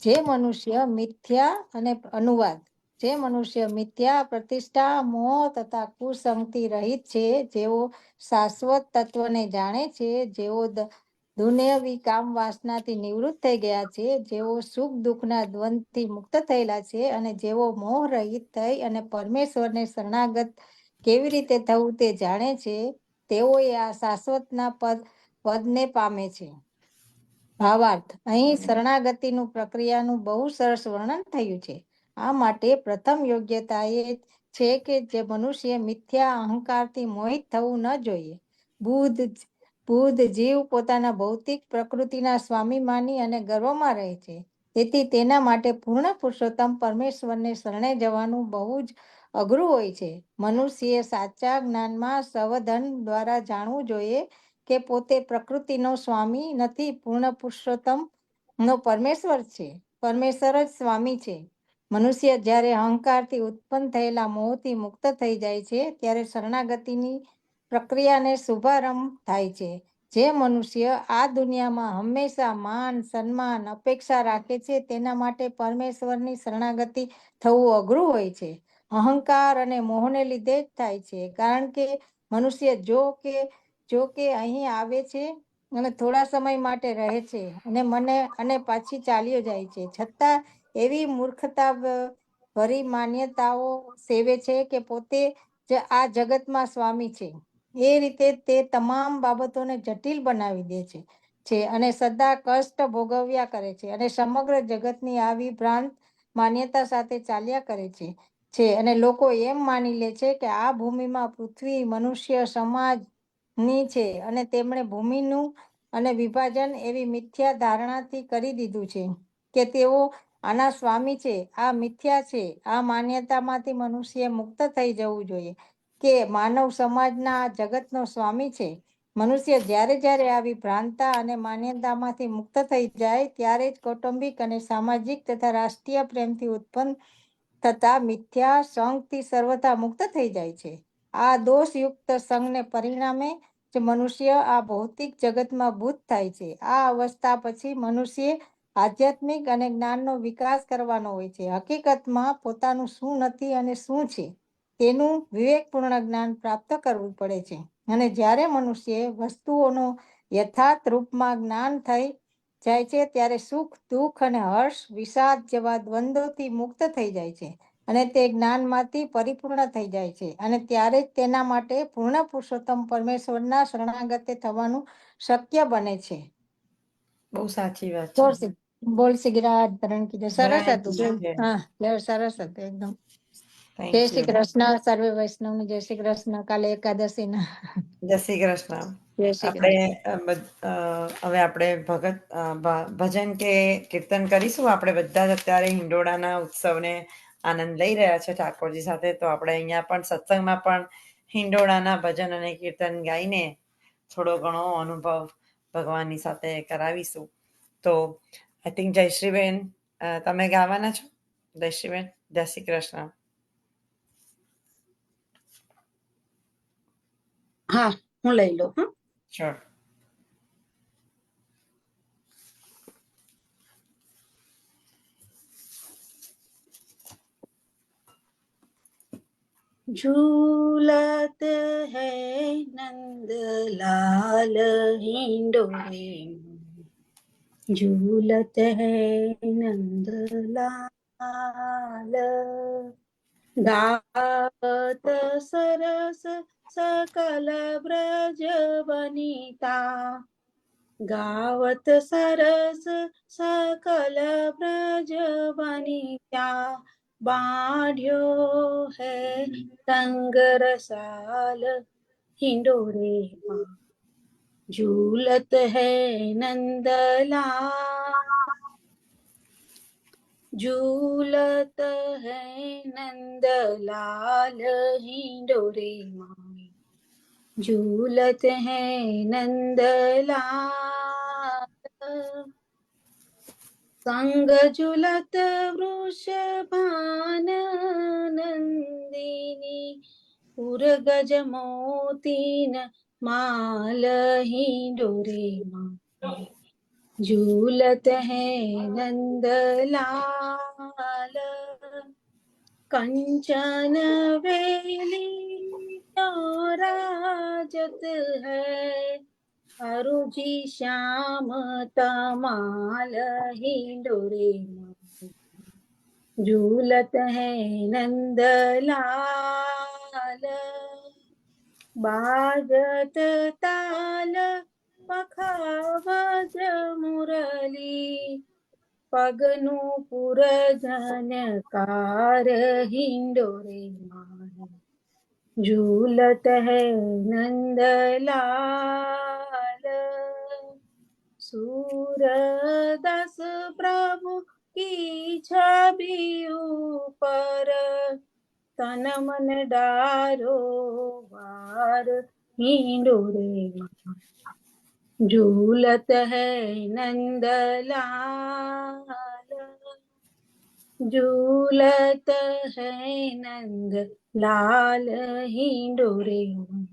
જે મનુષ્ય મિથ્યા અને અનુવાદ. જે મનુષ્ય મિથ્યા પ્રતિષ્ઠા મોહ તથા કુસંગતિ રહિત છે, જેઓ શાશ્વત તત્વને જાણે છે, જેઓ દુનિયાવી કામ વાસનાથી નિવૃત્ત થઈ ગયા છે, જેઓ સુખ દુઃખના દ્વંદથી મુક્ત થયેલા છે, અને જેઓ મોહ રહિત થઈ અને પરમેશ્વરને શરણાગત કેવી રીતે થવું તે જાણે છે, તેઓએ આ શાશ્વતના પદને પામે છે. ભાવાર્થ. અહીં શરણાગતિનું પ્રક્રિયાનું બહુ સરસ વર્ણન થયું છે. આ માટે પ્રથમ યોગ્યતા એ છે કે જે મનુષ્ય મિથ્યા અહંકારથી મોહિત થવું ન જોઈએ. બુદ્ધ જીવ પોતાના ભૌતિક પ્રકૃતિના સ્વામી માની અને ગર્વમાં રહે છે. તેથી તેના માટે પૂર્ણ પુરુષોત્તમ પરમેશ્વરને શરણે જવાનું બહુ જ અઘરું હોય છે. મનુષ્યએ સાચા જ્ઞાનમાં સંવધન દ્વારા જાણવું જોઈએ કે પોતે પ્રકૃતિનો સ્વામી નથી, પૂર્ણ પુરુષોત્તમ નો પરમેશ્વર છે. પરમેશ્વર જ સ્વામી છે. મનુષ્ય જ્યારે અહંકારથી ઉત્પન્ન થયેલા મોહથી મુક્ત થઈ જાય છે, ત્યારે શરણાગતિની પ્રક્રિયાને શુભારંભ થાય છે. જે મનુષ્ય આ દુનિયામાં હંમેશા માન સન્માન અપેક્ષા રાખે છે, તેના માટે પરમેશ્વરની શરણાગતિ થવું અઘરું હોય છે. અહંકાર અને મોહને લીધે જ થાય છે. કારણ કે મનુષ્ય જો કે અહીં આવે છે અને થોડા સમય માટે રહે છે અને પાછી ચાલ્યો જાય છે, છતાં એવી મૂર્ખતા ભરી માન્યતાઓ સેવે છે કે પોતે જ આ જગતમાં સ્વામી છે. એ રીતે તે તમામ બાબતોને જટિલ બનાવી દે છે અને સદા કષ્ટ ભોગવ્યા કરે છે અને સમગ્ર જગતની આવી ભ્રાંત માન્યતા સાથે ચાલ્યા કરે છે અને લોકો એમ માની લે છે કે આ ભૂમિમાં પૃથ્વી મનુષ્ય સમાજની છે અને તેમણે ભૂમિનું અને વિભાજન એવી મિથ્યા ધારણાથી કરી દીધું છે કે તેઓ આના સ્વામી છે. આ મિથ્યા છે. આ માન્યતામાંથી મનુષ્ય મુક્ત થઈ જવું જોઈએ કે માનવ સમાજના આ જગતનો સ્વામી છે. મનુષ્ય જ્યારે આવી ભ્રાંતા અને માન્યતામાંથી મુક્ત થઈ જાય ત્યારે જ કૌટુંબિક અને સામાજિક તથા રાષ્ટ્રીય પ્રેમથી ઉત્પન્ન થતા મિથ્યા સંઘથી સર્વથા મુક્ત થઈ જાય છે. આ દોષયુક્ત સંઘને પરિણામે જ મનુષ્ય આ ભૌતિક જગતમાં ભૂત થાય છે. આ અવસ્થા પછી મનુષ્ય આધ્યાત્મિક અને જ્ઞાનનો વિકાસ કરવાનો હોય છે. હકીકતમાં પોતાનું શું નથી અને શું છે તેનું વિવેકપૂર્ણ જ્ઞાન પ્રાપ્ત કરવું પડે છે. અને જ્યારે મનુષ્ય વસ્તુઓનો યથાર્થ રૂપમાં જ્ઞાન થઈ જાય છે, ત્યારે સુખ દુઃખ અને હર્ષ વિષાદ જેવા દ્વંદ્વોથી મુક્ત થઈ જાય છે અને તે જ્ઞાનમાંથી પરિપૂર્ણ થઈ જાય છે. અને ત્યારે જ તેના માટે પૂર્ણ પુરુષોત્તમ પરમેશ્વરના શરણાગતે થવાનું શક્ય બને છે. બહુ સાચી વાત છે. બોલ સિગરાજ ધરણ કીધું. સરસ Right. હતું. હા, સરસ હતું એકદમ. Thank જય you. શ્રી કૃષ્ણ. સર્વે વૈષ્ણવને જય શ્રી કૃષ્ણ. કાલે એકાદશીના જય શ્રી કૃષ્ણ. જય શ્રી આપણે કૃષ્ણ. હવે આપણે ભજન કે કીર્તન કરીશું. આપણે બધા જ અત્યારે હિંડોળાના ઉત્સવને આનંદ લઈ રહ્યા છે ઠાકોરજી સાથે. તો આપણે અહીંયા પણ સત્સંગમાં પણ હિંડોળાના ભજન અને કીર્તન ગાઈને થોડો ઘણો અનુભવ ભગવાનની સાથે કરાવીશું. તો આઈ થિંક જયશ્રીબેન તમે ગાવાના છો? જયશ્રીબેન, જય શ્રી કૃષ્ણ. હા, હું લઈ લઉં. હા, Sure. झूलत है नंद लाल हिंडोरे में। झूलत है नंद लाल गावत सरस सकल ब्रज वनिता। गावत सरस सकल ब्रज वनिता। बाढ़्यो है रंग रसाल हिंडोरे माँ। झूलत है नंदलाल। झूलत है नंदलाल हिंडोरे माँ। झूलत है नंदलाल। संग झूलत वृषभान नंदिनी। उर्गज मोतीन माल हिंडोरे माँ। झूलत है नंदलाल। कंचन वेली राजत है। अरुझि श्याम तमाल हिंडोरे माँ। झूलत है नंदलाल। बाजत ताल पखावज मुरली। पगनु पुरजनकार हिंडोरे माँ। झूलत है नंदलाल। सूरदास प्रभु की छवि ऊपर। तन मन डारो वार हिंडोरे माँ। झूलत है नंदलाल। झूलत है नंद लाल हिंडोरे माँ।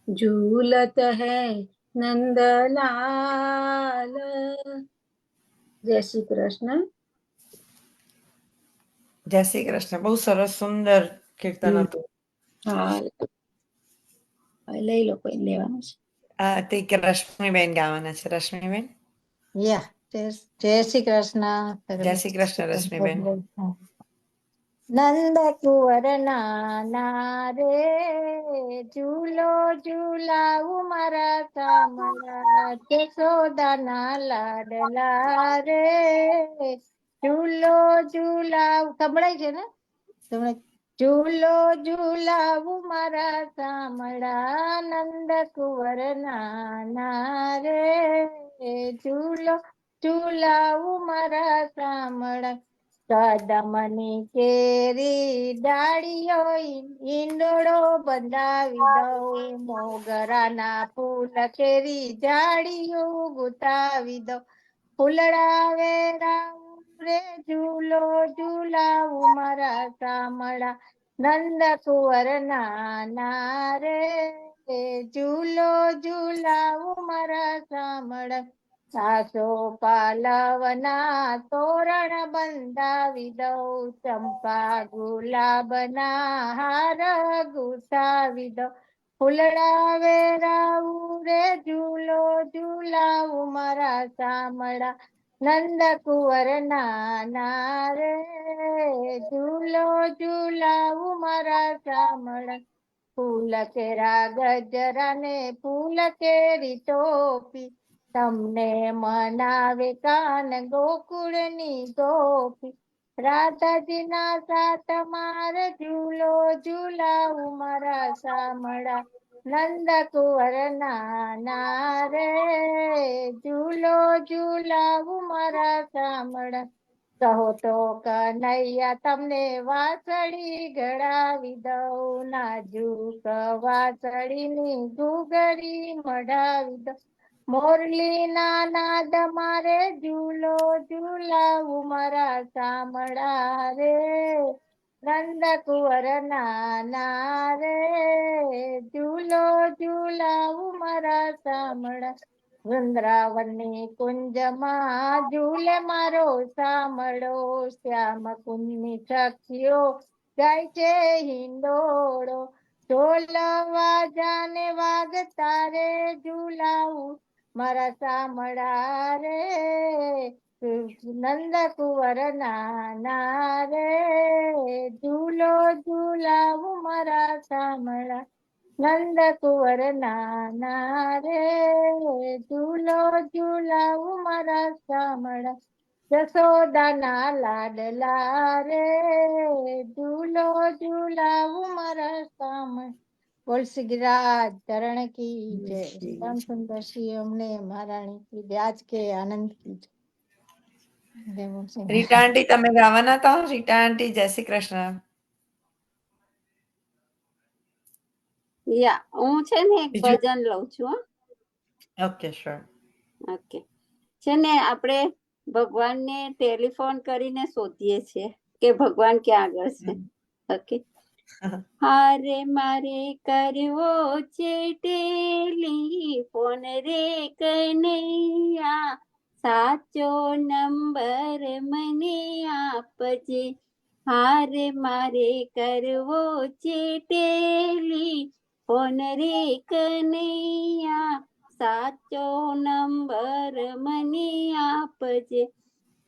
झूलत है नंदलाल। जय श्री कृष्ण। જય શ્રી કૃષ્ણ. બહુ સરસ સુંદર કીર્તન હતું. હા લઈ લો, કોઈ લેવાનું છે? તે કે રશ્મિબેન ગાવાના છે. રશ્મિબેન, યા જય શ્રી કૃષ્ણ. જય શ્રી કૃષ્ણ રશ્મિબેન. નંદ કુંવર નાના રે ઝૂલો ઝૂલાવું મારા કામળા. યશોદાના લાડલા રે ઝૂલો ઝૂલાવું. સંભળાય છે ને? તમને ઝૂલો ઝૂલાવું મારા કામળા. નંદ કુંવર નાના રે ઝૂલો ઝૂલાવું મારા કામળા. કદમની કેરી ડાળીઓ ઈંડોળો બંધાવી દઉં. મોગરાના ફૂલ કેરી ઝાડીઓ ગુતાવી દઉં. ફૂલડા વેરાવું રે ઝૂલો ઝૂલાવું મારા કામળા. નંદ કુંવર નાના રે ઝૂલો ઝૂલાવું મારા કામળા. સાસો પાલવના તોરણ બંધાવી દઉં. ચંપા ગુલાબના હાર ગુથાવી દઉં. ફૂલડા વેરાવું રે ઝૂલો ઝૂલાવું મારા કામળા. નંદ કુંવર નાના રે ઝૂલો ઝૂલાવું મારા કામળા. ફૂલ કેરા ગજરા ને ફૂલ કેરી ટોપી. તમને મનાવે કાન ગોકુળની ગોપી. રાધાજીના સાત માર ઝૂલો ઝૂલાવું મારા કામળા. નંદ કુંવર નાના રે ઝૂલો ઝૂલાવું મારા કામળા. કહો તો કનૈયા તમને વાસળી ઘડાવી દઉં. નાજુક વાસળીની ઘૂઘરી મઢાવી દઉં. મોરલીના નાદ મારે ઝૂલો ઝૂલાવું મારા કામળા રે. નંદ કુંવર નાના રે ઝૂલો ઝૂલાવું મારા કામળા. વૃંદાવનની કુંજમાં ઝૂલે મારો સામળો. શ્યામ કુંજની સખીઓ ગાય છે હિંડોળો, ઢોલ વાજાને વાગતા રે ઝુલાવું મારા સામળા રે, નંદ કુંવર નાના રે, ઝૂલો ઝુલાવું મારા સામળા, નંદ કુંવર નાના રે, ઝૂલો ઝુલાવું મારા સામળા, જશોદાના લાડલા રે, ઝૂલો ઝુલાવું મારા સામળા. બોલ શ્રી ગિરિરાજ ચરણ કી જય, શ્યામ સુંદર શ્રી અમને મહારાણી કી જય, આજ કે આનંદ કી જય. જય બોલ શ્રી રીટા આંટી તમે ગાવાના હતા? રીટા આંટી જય શ્રી કૃષ્ણ. યા હું છે ને એક બીજું? ભજન લઉં છું હો. Okay sure. ઓકે, છે ને આપણે ભગવાનને ટેલિફોન કરીને શોધીએ છીએ કે ભગવાન ક્યાં આગળ છે. ઓકે, હારે મારે કરવો છે ટેલિફોન રે કનૈયા, સાચો નંબર મને આપજે, હારે મારે કરવો છે ટેલિફોન રે કનૈયા, સાચો નંબર મને આપજે,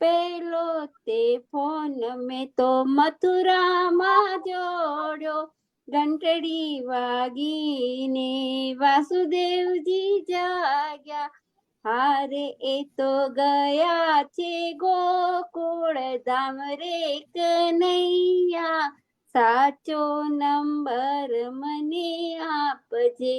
પેલો તે ફોન મેં તો મથુરામાં જોડ્યો, ઘંટડી વાગીને વાસુદેવજી જાગ્યા, હારે એ તો ગયા છે ગોકુળ ધામ રે કનૈયા, સાચો નંબર મને આપજે,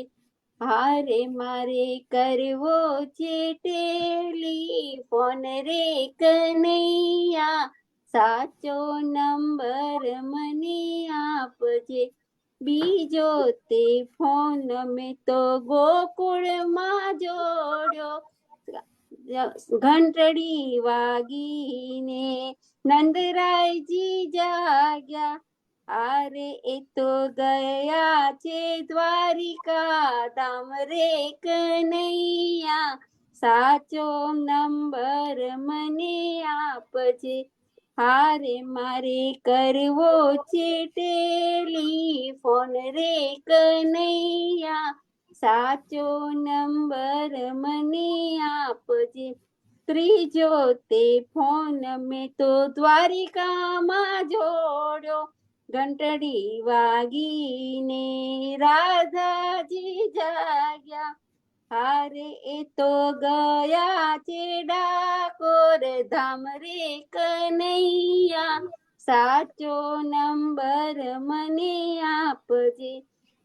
હારે મારે કરવો છે ટેલિફોન રે કનૈયા, સાચો નંબર મને આપજે, બીજો તે ફોન મેં તો ગોકુળમાં જોડ્યો, ઘંટડી વાગીને નંદરાયજી જાગ્યા, આરે એ તો ગયા છે દ્વારિકા ધામ રે કનૈયા, સાચો નંબર મને આપજે, હારે મારે કરવો છે ટેલિફોન રે કનૈયા, સાચો નંબર મને આપજે, ત્રીજો તે ફોન મેં તો દ્વારિકામાં જોડ્યો, ઘંટડી વાગીને રાધાજી જાગ્યા, હારે એ તો ગયા છે ડાકોર ધામ રે કનૈયા, સાચો નંબર મને આપજે,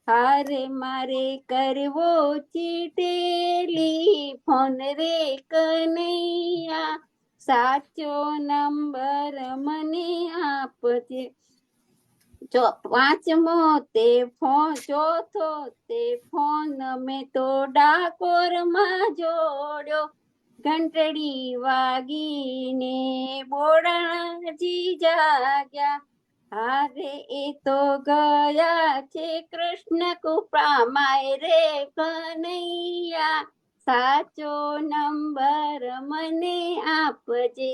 હારે મારે કરવો છે ટેલિફોન રે કનૈયા, સાચો નંબર મને આપજે, પાંચમો તે ફોન, ચોથો તે ફોન મેં તો ડાકોરમાં જોડ્યો, ઘંટડી વાગીને બોડાજી જાગ્યા, હારે એ તો ગયા છે કૃષ્ણ કૃપામાં રે કનૈયા, સાચો નંબર મને આપજે,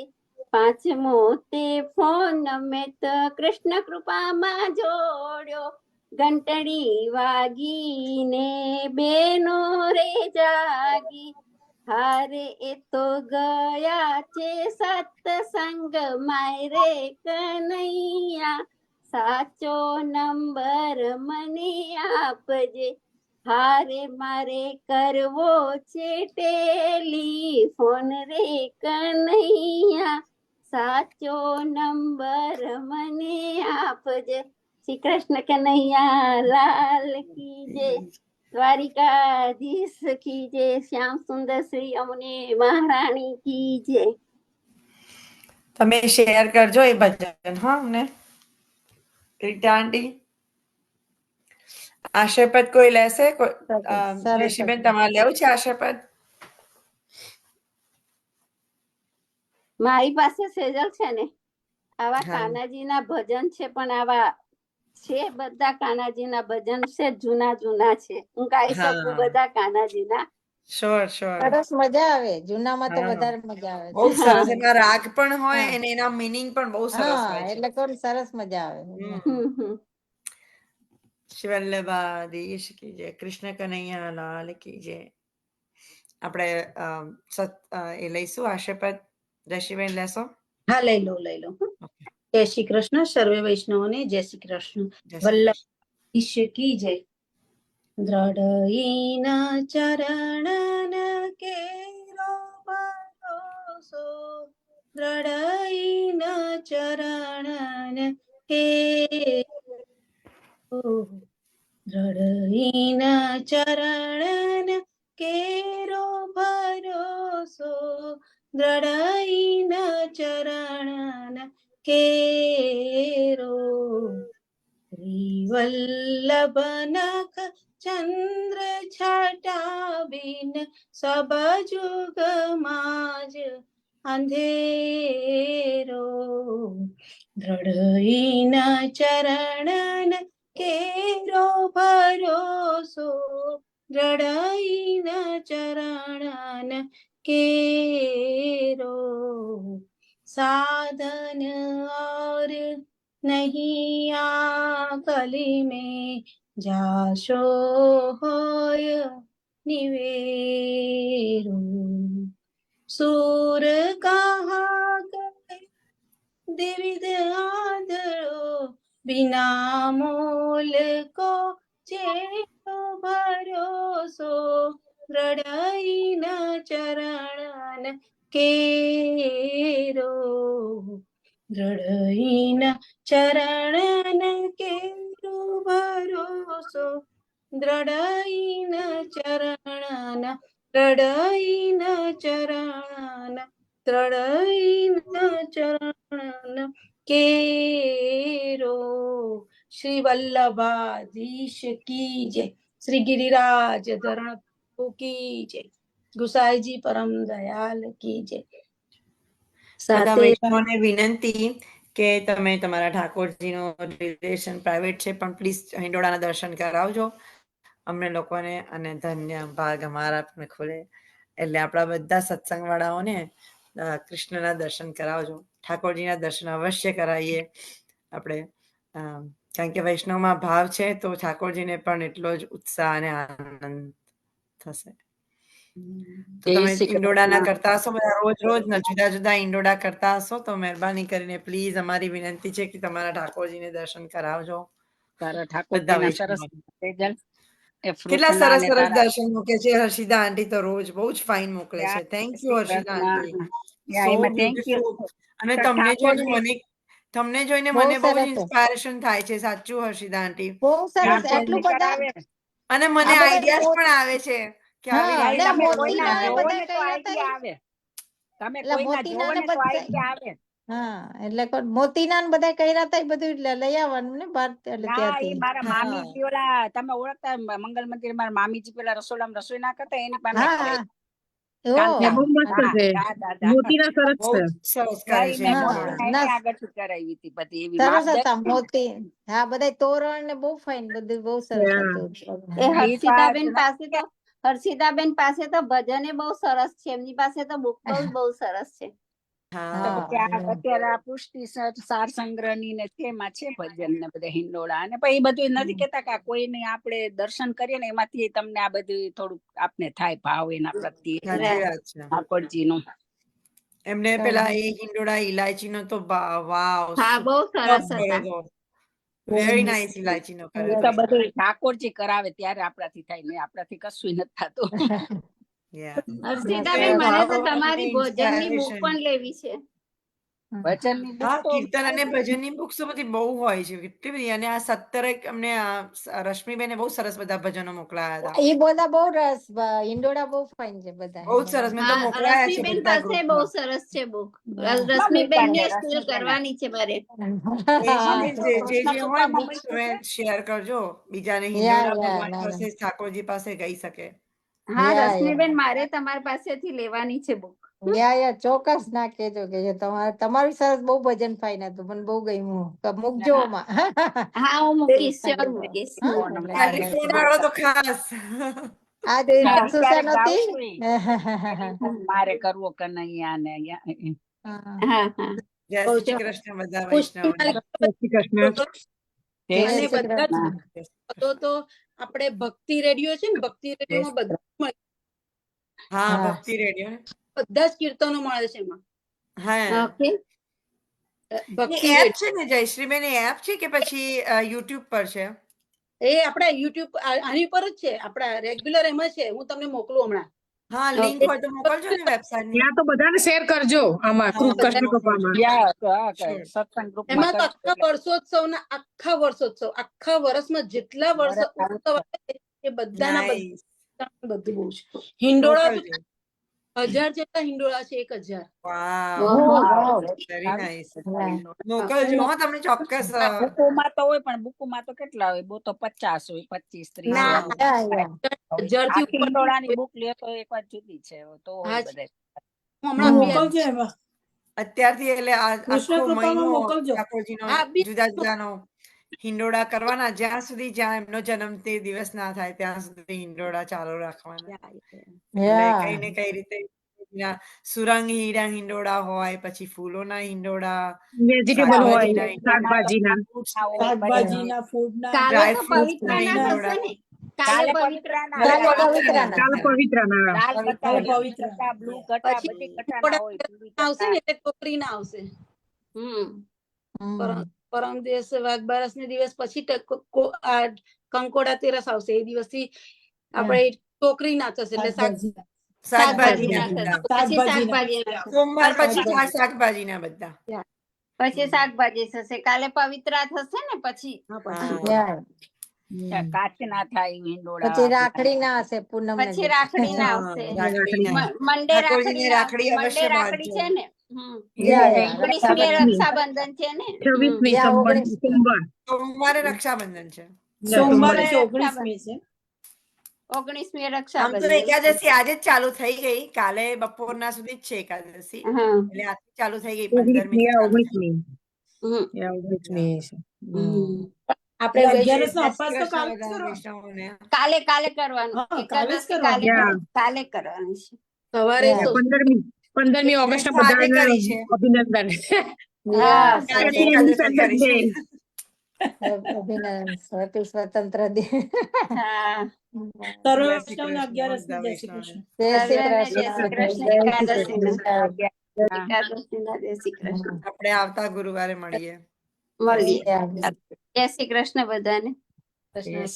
પાંચમો તે ફોન મેં તો કૃષ્ણ કૃપામાં જોડ્યો, ઘંટડી વાગીને બેનો રે જાગી, હારે એ તો ગયા છે સત્સંગ માય રે કનૈયા, સાચો નંબર મને આપજે, હારે મારે કરવો છે ટેલિફોન રે કનૈયા, સાચો નંબર મને આપજે, શ્રી કૃષ્ણ કનૈયા લાલ કી જય, દ્વારિકાધીશ કી જય, શ્યામ સુંદર શ્રી અમને મહારાણી કી જય. તમે શેર કરજો એ ભજન હા અમને. રીટા આંટી આશીર્વાદ કોઈ લેશે? ઋષિબેન તમારે લેવું છે આશીર્વાદ? મારી પાસે સેજલ છે ને, આવા કાનાજીના ભજન છે, પણ આવા છે બધા કાનાજીના ભજન છે, જૂના જૂના છે, હું ગાઈ શકું બધા કાનાજીના, શ્યોર શ્યોર. સરસ મજા આવે. જૂનામાં તો હા. વધારે મજા આવે બહુ જ છે. સરસ. એમાં રાગ પણ હોય હા. અને એના મીનિંગ પણ બહુ સરસ હા હોય છે. એટલે કોણ સરસ મજા આવે. હમ. શ્રી વલ્લભાધીશ કી જય. કૃષ્ણ કનૈયા લાલ કી જય. આપણે એ લઈશું આશીર્વાદ. જયશ્રીબેન લેશો? હા, લઈ લો. જય શ્રી કૃષ્ણ. સર્વે વૈષ્ણવોને જય શ્રી કૃષ્ણ. જય શ્રી કૃષ્ણ. વલ્લભ કી જય. દ્રઢઈન ચરણન કેરો ભરોસો, દ્રઢઈન ચરણન કેરો, દ્રઢઈન ચરણન કેરો ભરોસો, દ્રઢઈન ચરણન કેરો. વલ્લભ નખ ચંદ્ર છટા બિન સબ જુગ માજ અંધેરો, દ્રઢઈન ચરણન કેરો ભરોસો, દ્રઢઈન ચરણન કેરો. સાધન और नहीं आकली में जाशो होय निवेरो, सूर कहा गए द्विविध आदरो, बिना मोल को चेतो भरोसो, द्रढ़ईन चरणन केरो, દ્રઢઈન ચરણન કેરો ભરોસો, દ્રઢઈન ચરણન, દ્રઢઈન ચરણન, દ્રઢઈન ચરણન કેરો. શ્રી વલ્લભાધીશ કી જય. શ્રી ગિરિરાજ ધરણ કી જય. ગુસાઈજી પરમ દયાલ કી જય. બધા સાથે વૈષ્ણવોને વિનંતી કે તમે તમારા ઠાકોરજીનો રિલેશન પ્રાઇવેટ છે પણ પ્લીઝ હિંડોળાના દર્શન કરાવજો અમને લોકોને, અને ધન્ય ભાગ અમારા પણ ખુલે. એટલે આપણા બધા સત્સંગ વાળાઓને કૃષ્ણના દર્શન કરાવજો. ઠાકોરજીના દર્શન અવશ્ય કરાવીએ આપણે, કારણ કે વૈષ્ણવમાં ભાવ છે તો ઠાકોરજીને પણ એટલો જ ઉત્સાહ અને આનંદ થશે. તો તમે ઈંડોળાના કરતા હશો બધા રોજ જુદા જુદા ઈંડોળા કરતા હશો તો મહેરબાની કરીને પ્લીઝ અમારી વિનંતી છે કે તમારા ઠાકોરજીને દર્શન કરાવજો. બધા વૈષ્ણવ કેટલા સરસ સરસ દર્શન મૂકે છે હર્ષિદા આંટી તો રોજ બહુ જ ફાઇન મોકલે છે. Thank you Harshida aunty, so beautiful. અને તમને જોઈને બહુ મને બહુ જ સરસ. ઇન્સ્પાયરેશન થાય છે, સાચું હર્ષિદા આંટી. બહુ સરસ. એટલું બધા અને મને આ બધા આઈડિયાઝ પણ આવે છે કે આવી હા, અને રીતે મોતીના બધા કર્યા હતા. એટલે મોતીના ને બધા હા, એટલે મોતીના ને બધા કર્યા હતા એ બધું લઈ આવવાનું ને બાર ત્યાંથી. મામીજી ઓલા તમે ઓળખતા મંગલ મંદિર મારા મામીજી પેલા રસોડામાં રસોઈ ના કરતા એની પાસે હા. બહુ મસ્ત છે. મોતીના સરસ બહુ છે. સરસ કરે છે ઈંડોળા. આગળ કરાવી હતી બધી એવી સરસ હતા મોતી. હા, બધા તોરણ ને બહુ ફાઇન, બધું બહુ સરસ હતું. એ હર્ષિતાબેન પાસે તો ભજને બહુ સરસ છે. એમની પાસે તો બુક બહુ સરસ છે. અત્યારે આ પુષ્ટિ સાર સંગ્રહ ની ને તેમાં છે ભજન ને બધા હિંડોળા, અને પછી એ બધું નથી કેતા કે કોઈને આપણે દર્શન કરીએ ને એમાંથી તમને આ બધું થોડુંક આપને થાય ભાવ એના પ્રત્યે ઠાકોરજી નું. એમને પેલા એ હિંડોળા ઇલાયચી નો તો વાવ, હા, બહુ સરસ હતા. વેરી નાઇસ ઇલાયચી નો કરે તો બધું ઠાકોરજી કરાવે ત્યારે આપણાથી થાય, ને આપણાથી કશું નથી થતું. હર્ષિતાબેન, મને તો તમારી ભજનની બુક પણ લેવી છે. ભજનની બુક હા, તો કીર્તન અને ભજનની બુક્સ તો બધી બહુ હોય છે, કેટલી બધી. અને આ 17 અમને રશ્મિબેને બહુ સરસ બધા ભજનો મોકલાયા હતા. એ બધા બહુ રસ, ઈંડોળા બહુ ફાઇન છે બધા. બહુ સરસ, મેં તો મોકલાયા છે રશ્મિબેન બધા પાસે બહુ ગ્રુપમાં. સરસ છે બુક. રશ્મિબેન ને સ્કૂલ કરવાની છે મારે. જે હોય બુક્સ તમે શેર કરજો બીજાને, હિંડોળા ભગવાન પાસે ઠાકોરજી પાસે ગઈ શકે. હા, રશ્મિબેન, મારે તમારી પાસેથી લેવાની છે બુક. ચોક્કસ ના કેજો કે તમારું સરસ બહુ ભજન ફાઇન હતું, મને બહુ ગમ્યું. મૂકજો હા, હું મૂકીશ, શ્યોર મૂકીશ. તો ખાસ આજે ક્યારેક સુસા નહોતી ગાવશું મારે કરવો કનૈયા ને હા. હા હા જય બહુ શ્રી છે. કૃષ્ણ બધા પુષ્ટિ વૈષ્ણવને. જય શ્રી કૃષ્ણ. જય જય અને શ્રી બધા જ કૃષ્ણ. પદો તો આપણે ભક્તિ રેડિયો છે ને, ભક્તિ રેડિયોમાં બધા મળે. હા, હા. ભક્તિ રેડિયો. બધા જ કીર્તનો મળે છે એમાં. હા, ઓકે ભક્તિ એપ રેડિયો છે ને જયશ્રીબેન, એ એપ છે કે પછી યુટ્યુબ પર છે? એ આપણા યુટ્યુબ આની પર જ છે, આપણા રેગ્યુલર એમાં છે. હું તમને મોકલું હમણાં. હા, લિંક હોય તો મોકલજો ને વેબસાઇટ ની. ત્યાં તો બધાને શેર કરજો આમાં હા, બધા કૃષ્ણ મોકલજો. કૃપામાં. સત્સંગ ગ્રુપમાં એમાં તો આખા વર્ષોત્સવના આખા વર્ષમાં જેટલા વર્ષ ઉત્સવ આવે છે, એ બધાના Nice. બધું બહુ છે. હિંડોળા તો મોકલજો. 1000 જેટલા હિંડોળા છે, 1000. Wow, very nice. હા. મોકલજો હો તમે ચોક્કસ. બુકુમાં તો હોય, પણ બુકુમાં તો કેટલા હોય? બહુ તો 50 હોય, 25-30 ના, હા. યા. 1000 થી ઉપર હિંડોળાની બુક લે તો એક વાત જુદી છે, તો હોય હા, બધે. હું હમણાં હમ. મોકલજો એમાં. અત્યારથી એટલે કૃષ્ણ આખો કૃપામાં મહિનો મોકલજો. ઠાકોરજીનો હા, જુદા જુદાનો હિંડોળા કરવાના, જ્યાં સુધી જ્યાં એમનો જન્મ તે દિવસ ના થાય ત્યાં સુધી હિંડોળા ચાલુ રાખવાના. એટલે યા. કઈ ને કઈ રીતે સુરંગ હિંડોળા હોય, પછી ફૂલોના હિંડોળા, વેજીટેબલ હોય, શાકભાજીના હિંડોળા, શાકભાજીના. શાકભાજીના, ફૂડના, કાલે ડ્રાય તો ફ્રૂટ્સના પવિત્રના હિંડોળા. થશે ને? કાલે પવિત્ર કાલે પવિત્રના. કાલ પવિત્રના. દાલ કાલે ગટા, પવિત્ર. ગટા, બ્લુ ગટા, પછી બધી ગટાના હોય. પૂરી આવશે ગટા. ને એટલે છોકરીના આવશે. હમ. પરમ દિવસે વાઘબારસ ને દિવસ પછી આ કંકોડા તેરસ આવશે. એ દિવસથી આપણે છોકરી ના થશે, એટલે શાકભાજી. શાકભાજીના શાકભાજીના બધા. થશે. પછી શાકભાજીના થશે. સોમવાર પછી ખાસ શાકભાજીના બધા. પછી શાકભાજી થશે. કાલે પવિત્રા થશે ને પછી. હા. યા. કાચ ના થાય હિંડોળા. પછી રાખડી ના હશે પૂનમ ને પછી રાખડી ના હા, આવશે. રાખડીના. મંડે રાખડી ઠાકોરજીને ના રાખડી મંડે અવશ્ય રાખડી બાંધજો. છે ને? યા. 19મી રક્ષાબંધન છે ને? 26મી યા, સોમવાર. 19. સોમવારે રક્ષાબંધન છે. સોમવારે છે, સોમવારે 19મી છે. 19મી આમ તો રક્ષાબંધન. એકાદશી આજે જ ચાલુ થઈ ગઈ, કાલે બપોરના સુધી જ છે એકાદશી, હા એટલે આજથી ચાલુ થઈ ગઈ, 15મી થી ચાલુ થઈ. 19મી છે. આપણે એટલે જય 11નો અપાસ તો શ્રી કાલે કૃષ્ણ બધા જ કરવાનો. વૈષ્ણવોને. કાલે કરવાનું. હા, કાલે જ એકાદશી કરવાનું. કાલે કરવાની છે. સવારે યા. 15મી ઓગસ્ટ તો આજે બધાને કરી છે. અભિનંદન. યા. આજે Happy એકાદશી Independence કરી છે. Day. અભિનંદન. હેપી સ્વતંત્ર દિન. હા સર્વ જય શ્રી વૈષ્ણવને કૃષ્ણ 11 બધા જય શ્રી વૈષ્ણવોને. કૃષ્ણ. જય શ્રી સર્વને જય શ્રી કૃષ્ણ. કૃષ્ણ. જય શ્રી એકાદશીના કૃષ્ણ. એકાદશીના જય શ્રી કૃષ્ણ. આપણે આવતા ગુરુવારે મળીએ. મળીએ. યા. જય શ્રી કૃષ્ણ બધાને. કૃષ્ણ